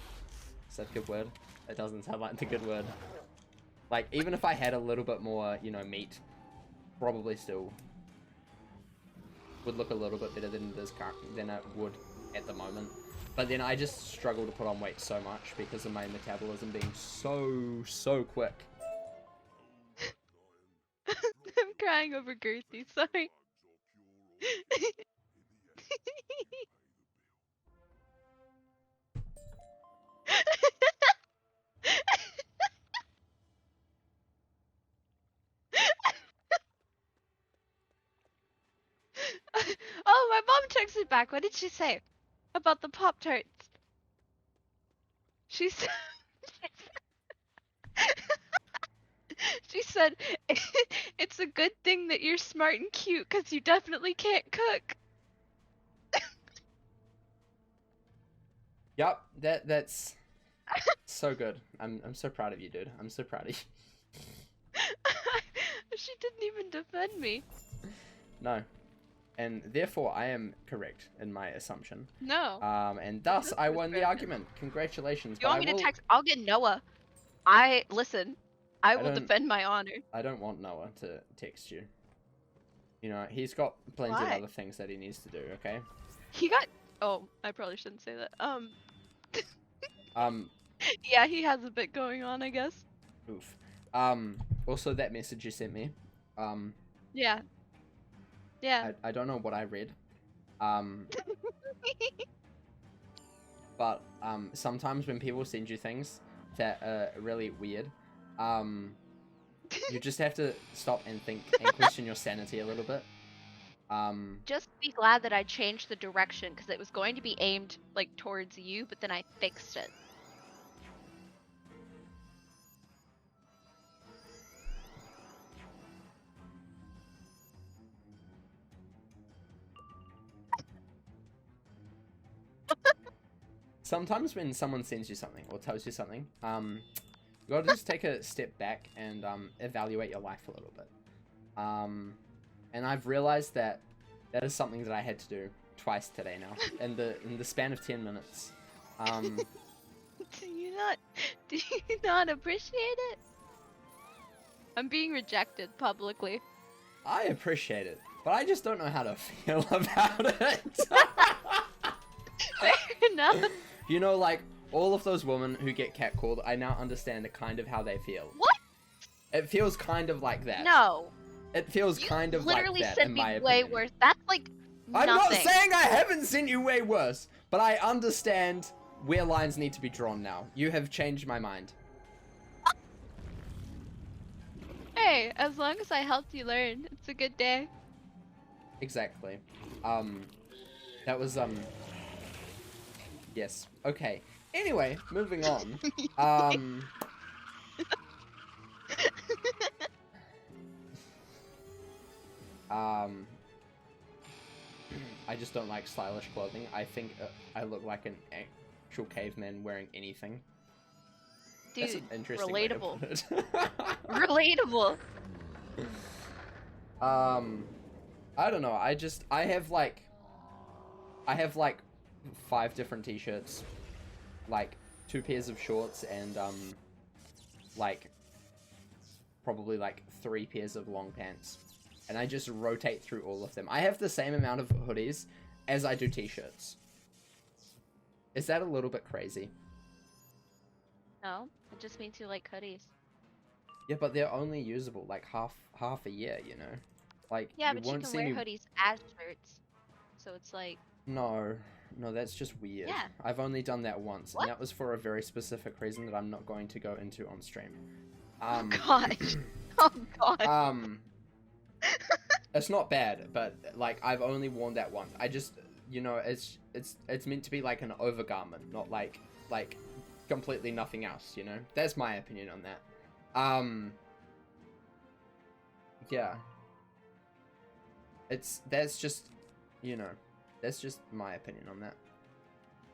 Is that a good word? It doesn't sound like the good word. Like, even if I had a little bit more, you know, meat, probably still would look a little bit better than it would at the moment. But then I just struggle to put on weight so much because of my metabolism being so quick. I'm crying over Gertie, sorry. Oh, my mom texted back. What did she say about the Pop-Tarts? She said, she said, it's a good thing that you're smart and cute, because you definitely can't cook. Yup, that's so good. I'm so proud of you, dude. I'm so proud of you. She didn't even defend me. No. And therefore I am correct in my assumption. No. And thus I won the argument. Congratulations. You want me to text? I'll get Noah. I will defend my honor. I don't want Noah to text you. You know, he's got plenty of other things that he needs to do, okay? He got... Oh, I probably shouldn't say that. Yeah, he has a bit going on, I guess. Oof. Also that message you sent me. Yeah. Yeah. I don't know what I read. But, sometimes when people send you things that are really weird, you just have to stop and think and question your sanity a little bit. Just be glad that I changed the direction, because it was going to be aimed, like, towards you, but then I fixed it. Sometimes when someone sends you something or tells you something, you gotta just take a step back and evaluate your life a little bit. And I've realized that that is something that I had to do twice today now, in the span of 10 minutes. Do you not appreciate it? I'm being rejected publicly. I appreciate it, but I just don't know how to feel about it. Fair enough. You know, like, all of those women who get catcalled, I now understand kind of how they feel. What? It feels kind of like that. No. It feels kind of like that, in my opinion. You literally sent me way worse. That's like nothing. I'm not saying I haven't sent you way worse, but I understand where lines need to be drawn now. You have changed my mind. Hey, as long as I helped you learn, it's a good day. Exactly. That was, yes. Okay. Anyway, moving on. I just don't like stylish clothing. I think I look like an actual caveman wearing anything. Dude, that's an interesting relatable. Way to put it. Relatable. I don't know. I have like 5 different t-shirts, like 2 pairs of shorts, and like probably like 3 pairs of long pants. And I just rotate through all of them. I have the same amount of hoodies as I do t-shirts. Is that a little bit crazy? No, it just means you like hoodies. Yeah, but they're only usable like half a year, you know? Like, Yeah, you but you won't can see wear me... hoodies as shirts. So it's like, No, no, that's just weird. Yeah. I've only done that once, What? and that was for a very specific reason that I'm not going to go into on stream. oh gosh. Oh god. It's not bad, but like I've only worn that once. I just, you know, it's meant to be like an overgarment, not like completely nothing else. You know, that's my opinion on that. Yeah. That's just, you know, that's just my opinion on that.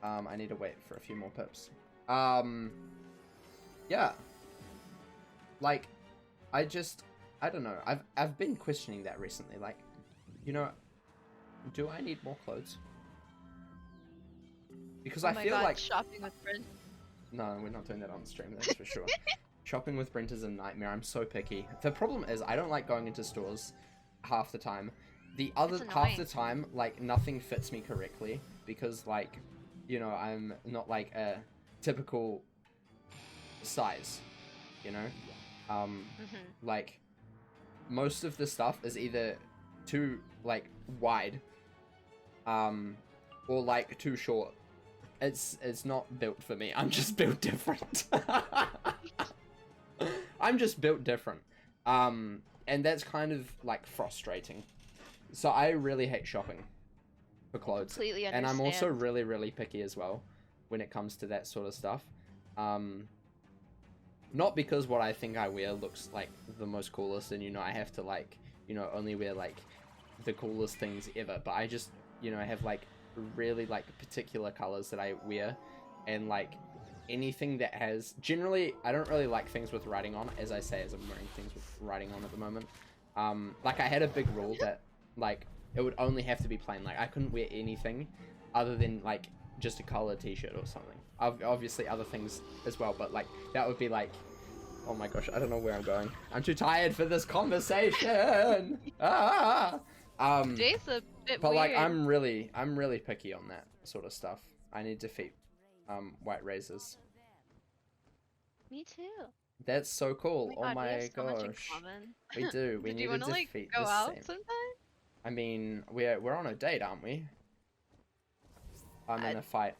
I need to wait for a few more pips. Yeah. Like, I don't know. I've been questioning that recently. Like, you know, do I need more clothes? Because Oh I my feel god, like shopping with Brent. no, we're not doing that on stream. That's for sure. Shopping with Brent is a nightmare. I'm so picky. The problem is I don't like going into stores half the time. The other It's half the annoying. time, like nothing fits me correctly because like, you know, I'm not like a typical size, you know? Like most of the stuff is either too like wide or like too short. It's not built for me. I'm just built different. I'm just built different. And that's kind of like frustrating. So I really hate shopping for clothes. Completely And I'm also understand. really, really picky as well when it comes to that sort of stuff. Not because what I think I wear looks like the most coolest and, you know, I have to like, you know, only wear like the coolest things ever. But I just, you know, have like really like particular colors that I wear and like anything that has generally I don't really like things with writing on, as I say, as I'm wearing things with writing on at the moment. Like I had a big rule that like it would only have to be plain. Like I couldn't wear anything other than like just a colored t-shirt or something. Obviously other things as well, but like that would be like, oh my gosh, I don't know where I'm going. I'm too tired for this conversation. Jay's a bit But weird. like I'm really picky on that sort of stuff. I need to defeat white razors. Me too. That's so cool. Oh my god, we have so much in gosh. common. We do. We Did need you to want to like defeat go the out same. sometime? I mean, we're on a date, aren't we? I'm in a fight.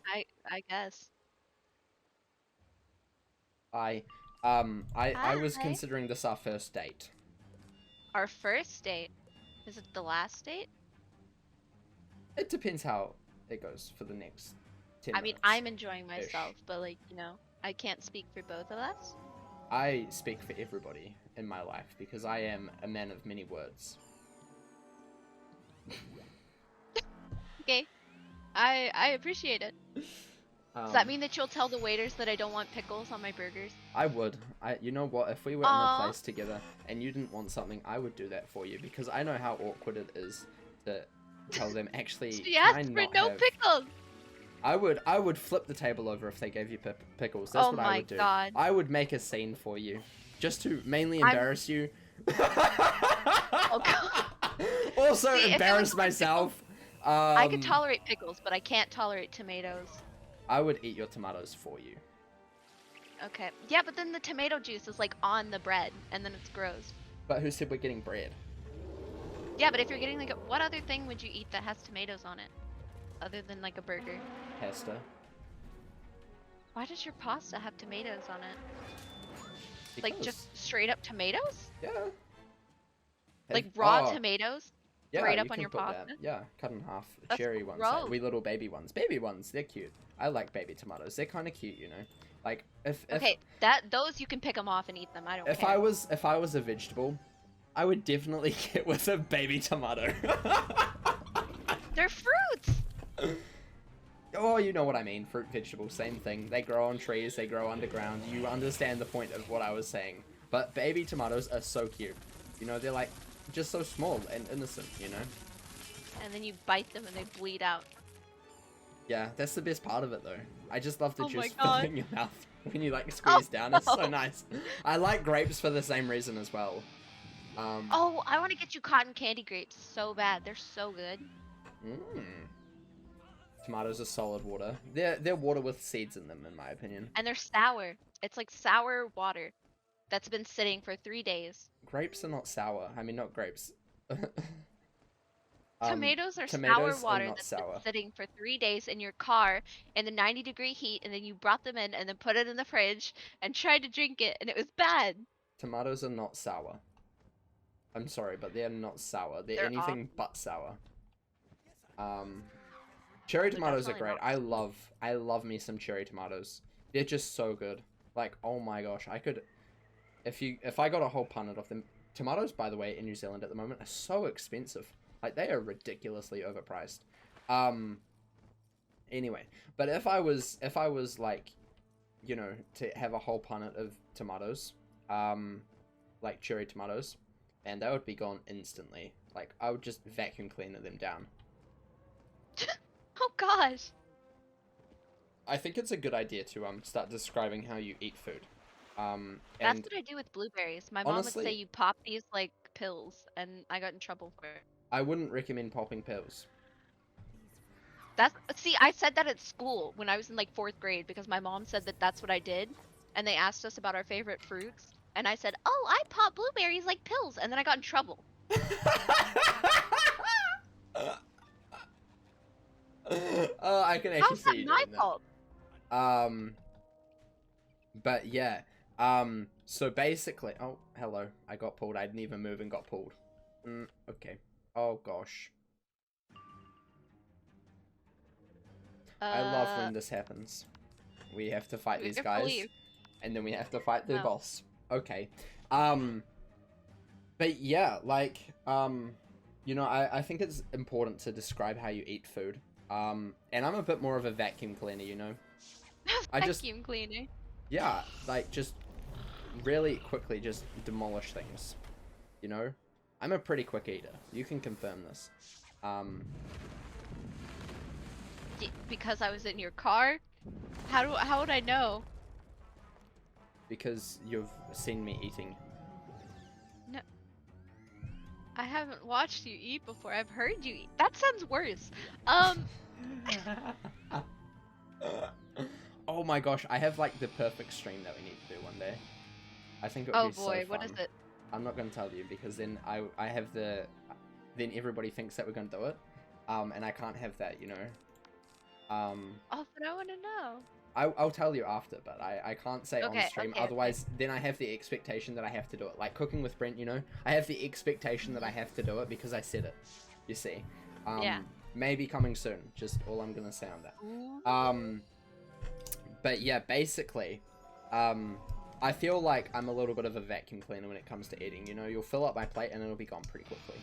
I guess. I was Hi. considering this our first date. Our first date. Is it the last date? It depends how it goes for the next 10 I mean, minutes. I'm enjoying myself, but like, you know, I can't speak for both of us. I speak for everybody in my life because I am a man of many words. Okay. I appreciate it. Does that mean that you'll tell the waiters that I don't want pickles on my burgers? I would. You know what? If we were in a Aw. place together and you didn't want something, I would do that for you because I know how awkward it is to tell them actually. She can I asked for not no have... pickles! I would flip the table over if they gave you pickles. That's Oh what I my would do. god. I would make a scene for you, just to mainly embarrass you. Oh god. Also See, if it was embarrass only myself. I could tolerate pickles, but I can't tolerate tomatoes. I would eat your tomatoes for you. Okay. Yeah, but then the tomato juice is like on the bread, and then it's gross. But who said we're getting bread? Yeah, but if you're getting like what other thing would you eat that has tomatoes on it? Other than like a burger? Pasta. Why does your pasta have tomatoes on it? Like Because- just straight up tomatoes? Yeah. Like raw Oh, tomatoes? yeah, straight you up on can your put that. pasta? Yeah, cut in half. That's Cherry ones, gross. like wee little baby ones. Baby ones, they're cute. I like baby tomatoes. They're kind of cute, you know. Like if Okay, those you can pick them off and eat them. I don't if care. I was a vegetable, I would definitely get with a baby tomato. They're fruits. Oh, you know what I mean. Fruit, vegetable, same thing. They grow on trees. They grow underground. You understand the point of what I was saying. But baby tomatoes are so cute. You know, they're like just so small and innocent. You know. And then you bite them and they bleed out. Yeah, that's the best part of it though. I just love the Oh my juice God. filling your mouth when you like squeeze down. It's so no. nice. I like grapes for the same reason as well. Oh, I want to get you cotton candy grapes so bad. They're so good. Mm. Tomatoes are solid water. They're water with seeds in them, in my opinion. And they're sour. It's like sour water that's been sitting for 3 days. Grapes are not sour. I mean, not grapes. Tomatoes are sour Tomatoes are water not that's been sour. sitting for 3 days in your car in the 90-degree heat, and then you brought them in and then put it in the fridge and tried to drink it, and it was bad. Tomatoes are not sour. I'm sorry, but they're not sour. They're They're awful. anything but sour. Cherry They're tomatoes are definitely great. not. I love me some cherry tomatoes. They're just so good. Like, oh my gosh, I could, if I got a whole punnet of them. Tomatoes, by the way, in New Zealand at the moment are so expensive. Like, they are ridiculously overpriced. Anyway, but if I was like, you know, to have a whole punnet of tomatoes, like cherry tomatoes, and they would be gone instantly. Like, I would just vacuum cleaner them down. Oh gosh. I think it's a good idea to start describing how you eat food. That's And what I do with blueberries. My mom would say honestly, you pop these like pills, and I got in trouble for it. I wouldn't recommend popping pills. See, I said that at school when I was in like 4th grade because my mom said that that's what I did, and they asked us about our favorite fruits, and I said, "Oh, I pop blueberries like pills," and then I got in trouble. Oh, I can actually How's see that you my doing fault? that. But yeah. So basically, oh, hello. I got pulled. I didn't even move and got pulled. Okay. Oh gosh. I love when this happens. We have to fight these guys, and then we have to fight the boss. Okay. But yeah, like, you know, I think it's important to describe how you eat food. And I'm a bit more of a vacuum cleaner, you know. Vacuum cleaner. Yeah, like, just really quickly just demolish things, you know. I'm a pretty quick eater. You can confirm this. Because I was in your car? How would I know? Because you've seen me eating. No. I haven't watched you eat before. I've heard you eat. That sounds worse. Oh my gosh, I have like the perfect stream that we need to do one day. I think it would be so fun. Oh boy, what is it? I'm not going to tell you because then I have the, then everybody thinks that we're going to do it. And I can't have that, you know. Oh, but I want to know. I'll tell you after, but I can't say on stream. Okay, Otherwise, then I have the expectation that I have to do it. Like cooking with Brent, you know, I have the expectation that I have to do it because I said it. You see, yeah. Maybe coming soon. Just all I'm gonna say on that. Ooh. But yeah, basically, I feel like I'm a little bit of a vacuum cleaner when it comes to eating. You know, you'll fill up my plate and it'll be gone pretty quickly.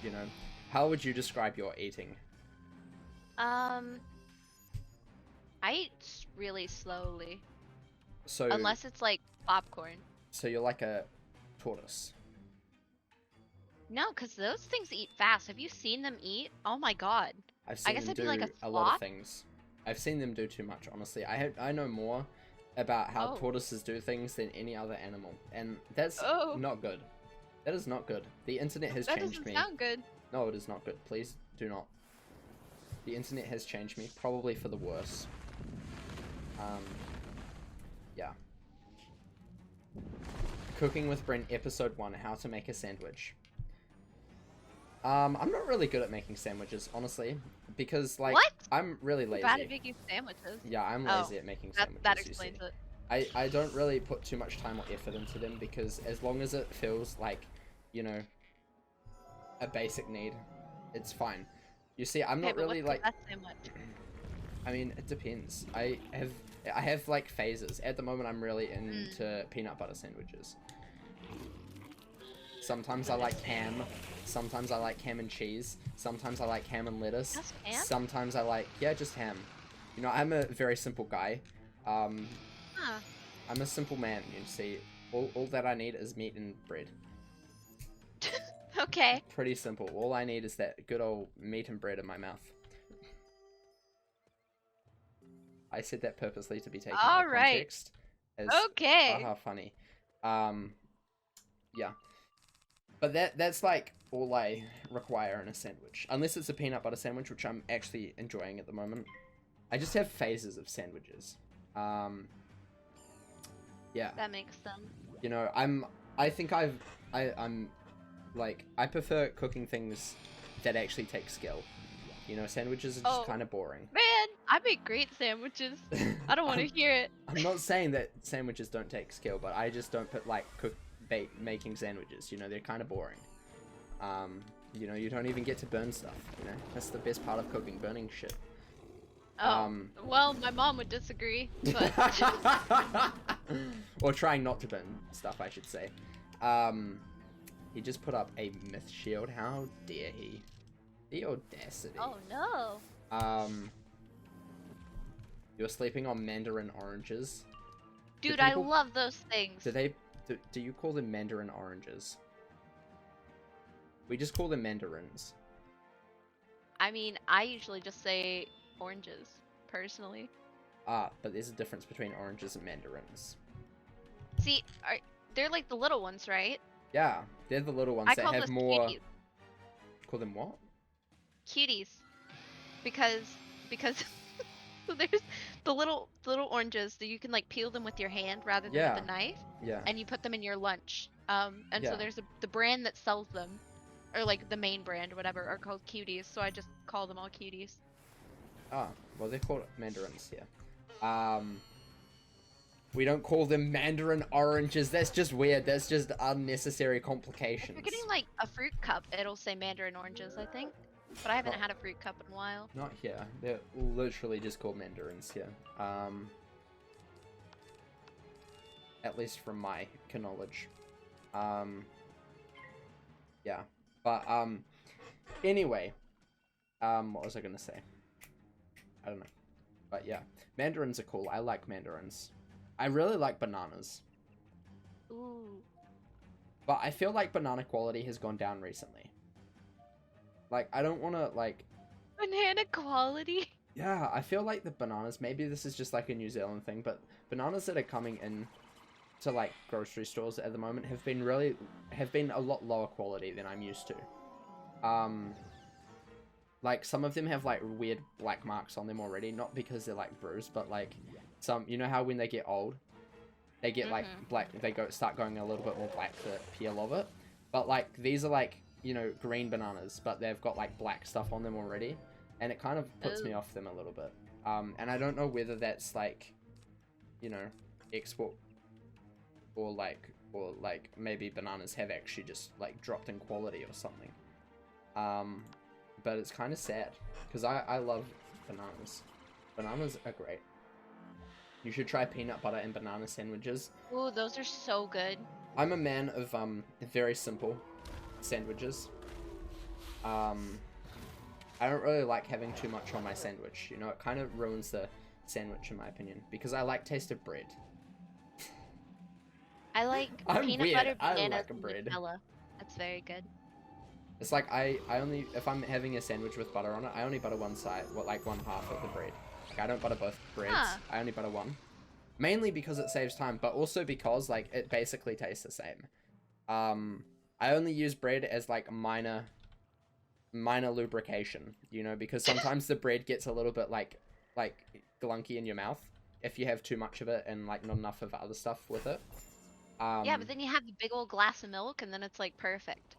You know, how would you describe your eating? I eat really slowly. So unless it's like popcorn. So you're like a tortoise. No, because those things eat fast. Have you seen them eat? Oh my god. I've seen them do like a lot of things. I've seen them do too much, honestly. I know more about how tortoises do things than any other animal, and that's not good. That is not good. The internet has changed me. That doesn't sound good. No, it is not good. Please do not. The internet has changed me, probably for the worse. Yeah. Cooking with Brent, episode 1, how to make a sandwich. I'm not really good at making sandwiches, honestly, because, like, I'm really lazy. You're bad at making sandwiches. Yeah, I'm lazy at making sandwiches. That explains it. I don't really put too much time or effort into them because as long as it feels like, you know, a basic need, it's fine. You see, I'm not really like. I mean, it depends. I have like phases. At the moment, I'm really into peanut butter sandwiches. Sometimes I like ham. Sometimes I like ham and cheese. Sometimes I like ham and lettuce. Just ham? Sometimes I like just ham. You know, I'm a very simple guy. I'm a simple man. You see, all that I need is meat and bread. Okay. Pretty simple. All I need is that good old meat and bread in my mouth. I said that purposely to be taken out of context. Okay. Haha, funny. Yeah. But that's like all I require in a sandwich. Unless it's a peanut butter sandwich, which I'm actually enjoying at the moment. I just have phases of sandwiches. Yeah. That makes sense. You know, I'm like, I prefer cooking things that actually take skill. You know, sandwiches are just kind of boring. Man, I make great sandwiches. I don't want to hear it. I'm not saying that sandwiches don't take skill, but I just don't put, like, making sandwiches. You know, they're kind of boring. You know, you don't even get to burn stuff, you know? That's the best part of cooking, burning shit. Oh, well, my mom would disagree, but... Or trying not to burn stuff, I should say. He just put up a myth shield. How dare he? The audacity. Oh, no. You're sleeping on mandarin oranges. Dude, I love those things. Do you call them mandarin oranges? We just call them mandarins. I mean, I usually just say oranges, personally. But there's a difference between oranges and mandarins. See, they're like the little ones, right? Yeah, they're the little ones that have more... Cuties. Call them what? Cuties. Because so there's the little oranges that you can like peel them with your hand rather than with a knife. Yeah. And you put them in your lunch. So there's the brand that sells them, or like the main brand or whatever, are called cuties. So I just call them all cuties. Ah, well they're called mandarins here. We don't call them mandarin oranges. That's just weird. That's just unnecessary complications. If you're getting like a fruit cup, it'll say mandarin oranges, I think. But I haven't had a fruit cup in a while. Not here. They're literally just called mandarins here. At least from my knowledge. Yeah. But, anyway. What was I gonna say? I don't know. But yeah. Mandarins are cool. I like mandarins. I really like bananas. Ooh. But I feel like banana quality has gone down recently. Like, I don't want to, like... Banana quality? Yeah, I feel like the bananas, maybe this is just like a New Zealand thing, but bananas that are coming in to, like, grocery stores at the moment have been a lot lower quality than I'm used to. Like, some of them have, like, weird black marks on them already, not because they're, like, bruised, but, like, you know how when they get old, they get, like, black, start going a little bit more black, the peel of it, but, like, these are, like, you know, green bananas, but they've got, like, black stuff on them already, and it kind of puts me off them a little bit. And I don't know whether that's, like, you know, export, or, like, maybe bananas have actually just, like, dropped in quality or something. But it's kind of sad, because I love bananas. Bananas are great. You should try peanut butter and banana sandwiches. Ooh, those are so good. I'm a man of, very simple sandwiches. I don't really like having too much on my sandwich. You know, it kind of ruins the sandwich in my opinion, because I like taste of bread. I like peanut butter, bananas, and Nutella. That's very good. It's like I only, if I'm having a sandwich with butter on it, I only butter one side, like one half of the bread. Like, I don't butter both breads. I only butter one. Mainly because it saves time, but also because, like, it basically tastes the same. I only use bread as, like, minor lubrication, you know, because sometimes the bread gets a little bit, like glunky in your mouth if you have too much of it and, like, not enough of other stuff with it. Yeah, but then you have the big old glass of milk, and then it's, like, perfect.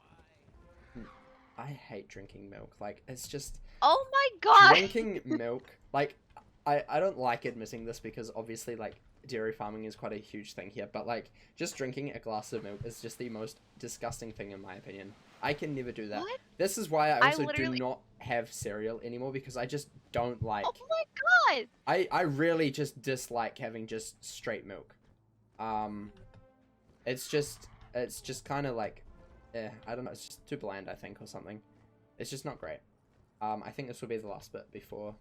I hate drinking milk. Like, it's just... Oh my god! Drinking milk, like, I don't like admitting this because, obviously, like, dairy farming is quite a huge thing here, but, like, just drinking a glass of milk is just the most disgusting thing in my opinion. I can never do that. What? This is why I also do not have cereal anymore, because I just don't like... Oh my god! I really just dislike having just straight milk. It's just kind of like... I don't know, it's just too bland, I think, or something. It's just not great. I think this will be the last bit for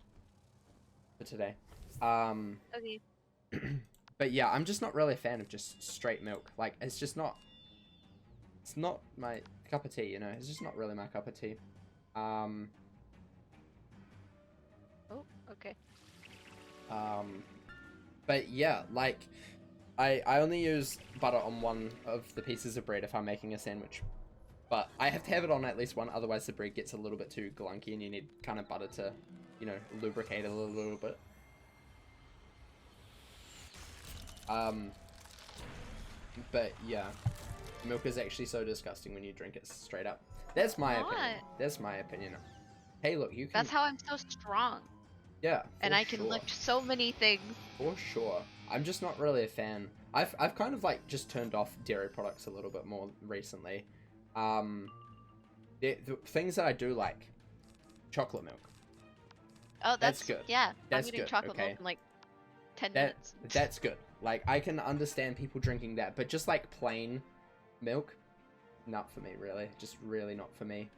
today. Okay. But yeah, I'm just not really a fan of just straight milk. Like, it's just not... It's not my cup of tea, you know? It's just not really my cup of tea. Oh, okay. But yeah, like... I only use butter on one of the pieces of bread if I'm making a sandwich. But I have to have it on at least one, otherwise the bread gets a little bit too glunky and you need kind of butter to, you know, lubricate it a little bit. But yeah. Milk is actually so disgusting when you drink it straight up. That's my Not. opinion. That's my opinion. Hey, look, you can. That's how I'm so strong. Yeah, And for I can sure. lift so many things. For sure. I'm just not really a fan. I've kind of like just turned off dairy products a little bit more recently. The things that I do like, chocolate milk. Oh, That's good. Yeah, That's I'm eating good, chocolate okay. milk in like 10 minutes. That's good. Like, I can understand people drinking that, but just like plain milk, not for me, really. Just really not for me.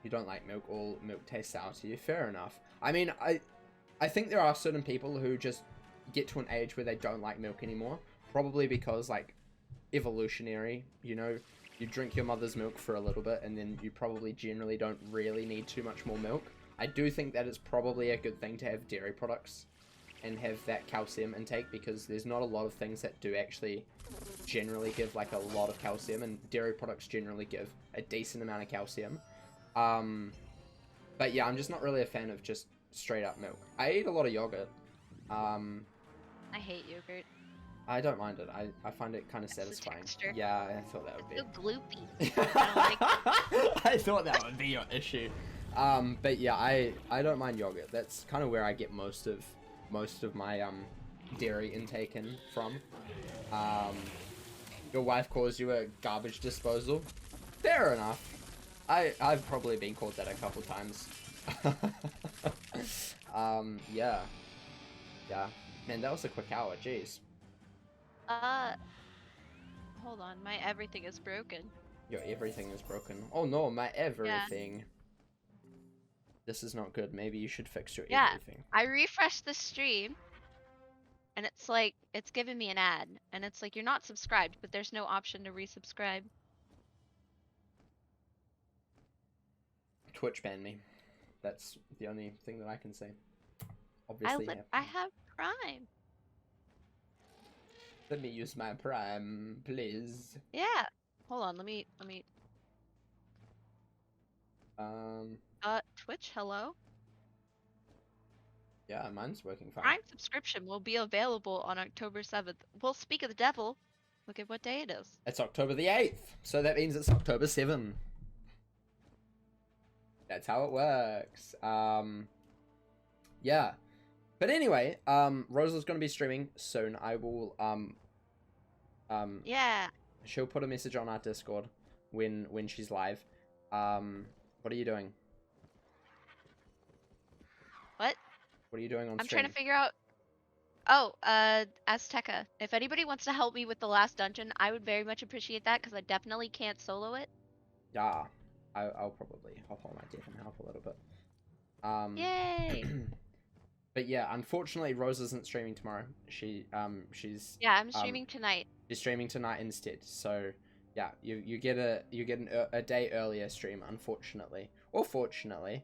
You don't like milk, all milk tastes sour to you. Fair enough. I mean, I think there are certain people who just get to an age where they don't like milk anymore. Probably because, like, evolutionary, you know, you drink your mother's milk for a little bit and then you probably generally don't really need too much more milk. I do think that it's probably a good thing to have dairy products and have that calcium intake, because there's not a lot of things that do actually generally give like a lot of calcium, and dairy products generally give a decent amount of calcium. But yeah, I'm just not really a fan of just straight up milk. I eat a lot of yogurt. I hate yogurt. I don't mind it. I find it kind of It's the satisfying. texture. Yeah, I thought that would be. So gloopy. I don't like I thought that would be your issue. But yeah, I don't mind yogurt. That's kind of where I get most of my dairy intake in from. Your wife calls you a garbage disposal. Fair enough. I've probably been called that a couple times. Yeah. Yeah. Man, that was a quick hour. Jeez. Hold on, my everything is broken. Your everything is broken. Oh no, my everything. This is not good. Maybe you should fix your everything. I refreshed the stream, and it's like, it's giving me an ad, and it's like, you're not subscribed, but there's no option to resubscribe. Twitch banned me. That's the only thing that I can say. Obviously, I have Prime. Let me use my Prime, please. Yeah. Hold on, let me. Twitch, hello? Yeah, mine's working fine. Prime subscription will be available on October 7th. Well, speak of the devil, look at what day it is. It's October the 8th, so that means it's October 7. That's how it works. Yeah. But anyway, Rosa's gonna be streaming soon. I will, Yeah. she'll put a message on our Discord when she's live. What are you doing? What? What are you doing on I'm stream? trying to figure out. Oh, Azteca. If anybody wants to help me with the last dungeon, I would very much appreciate that, because I definitely can't solo it. Yeah, I'll probably hop on my deck and help a little bit. Yay! But yeah, unfortunately, Rose isn't streaming tomorrow. She's Yeah, I'm streaming tonight. She's streaming tonight instead. So yeah, you get a day earlier stream, unfortunately, or fortunately.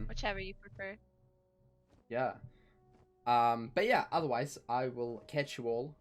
Whichever you prefer. Yeah. But yeah, otherwise, I will catch you all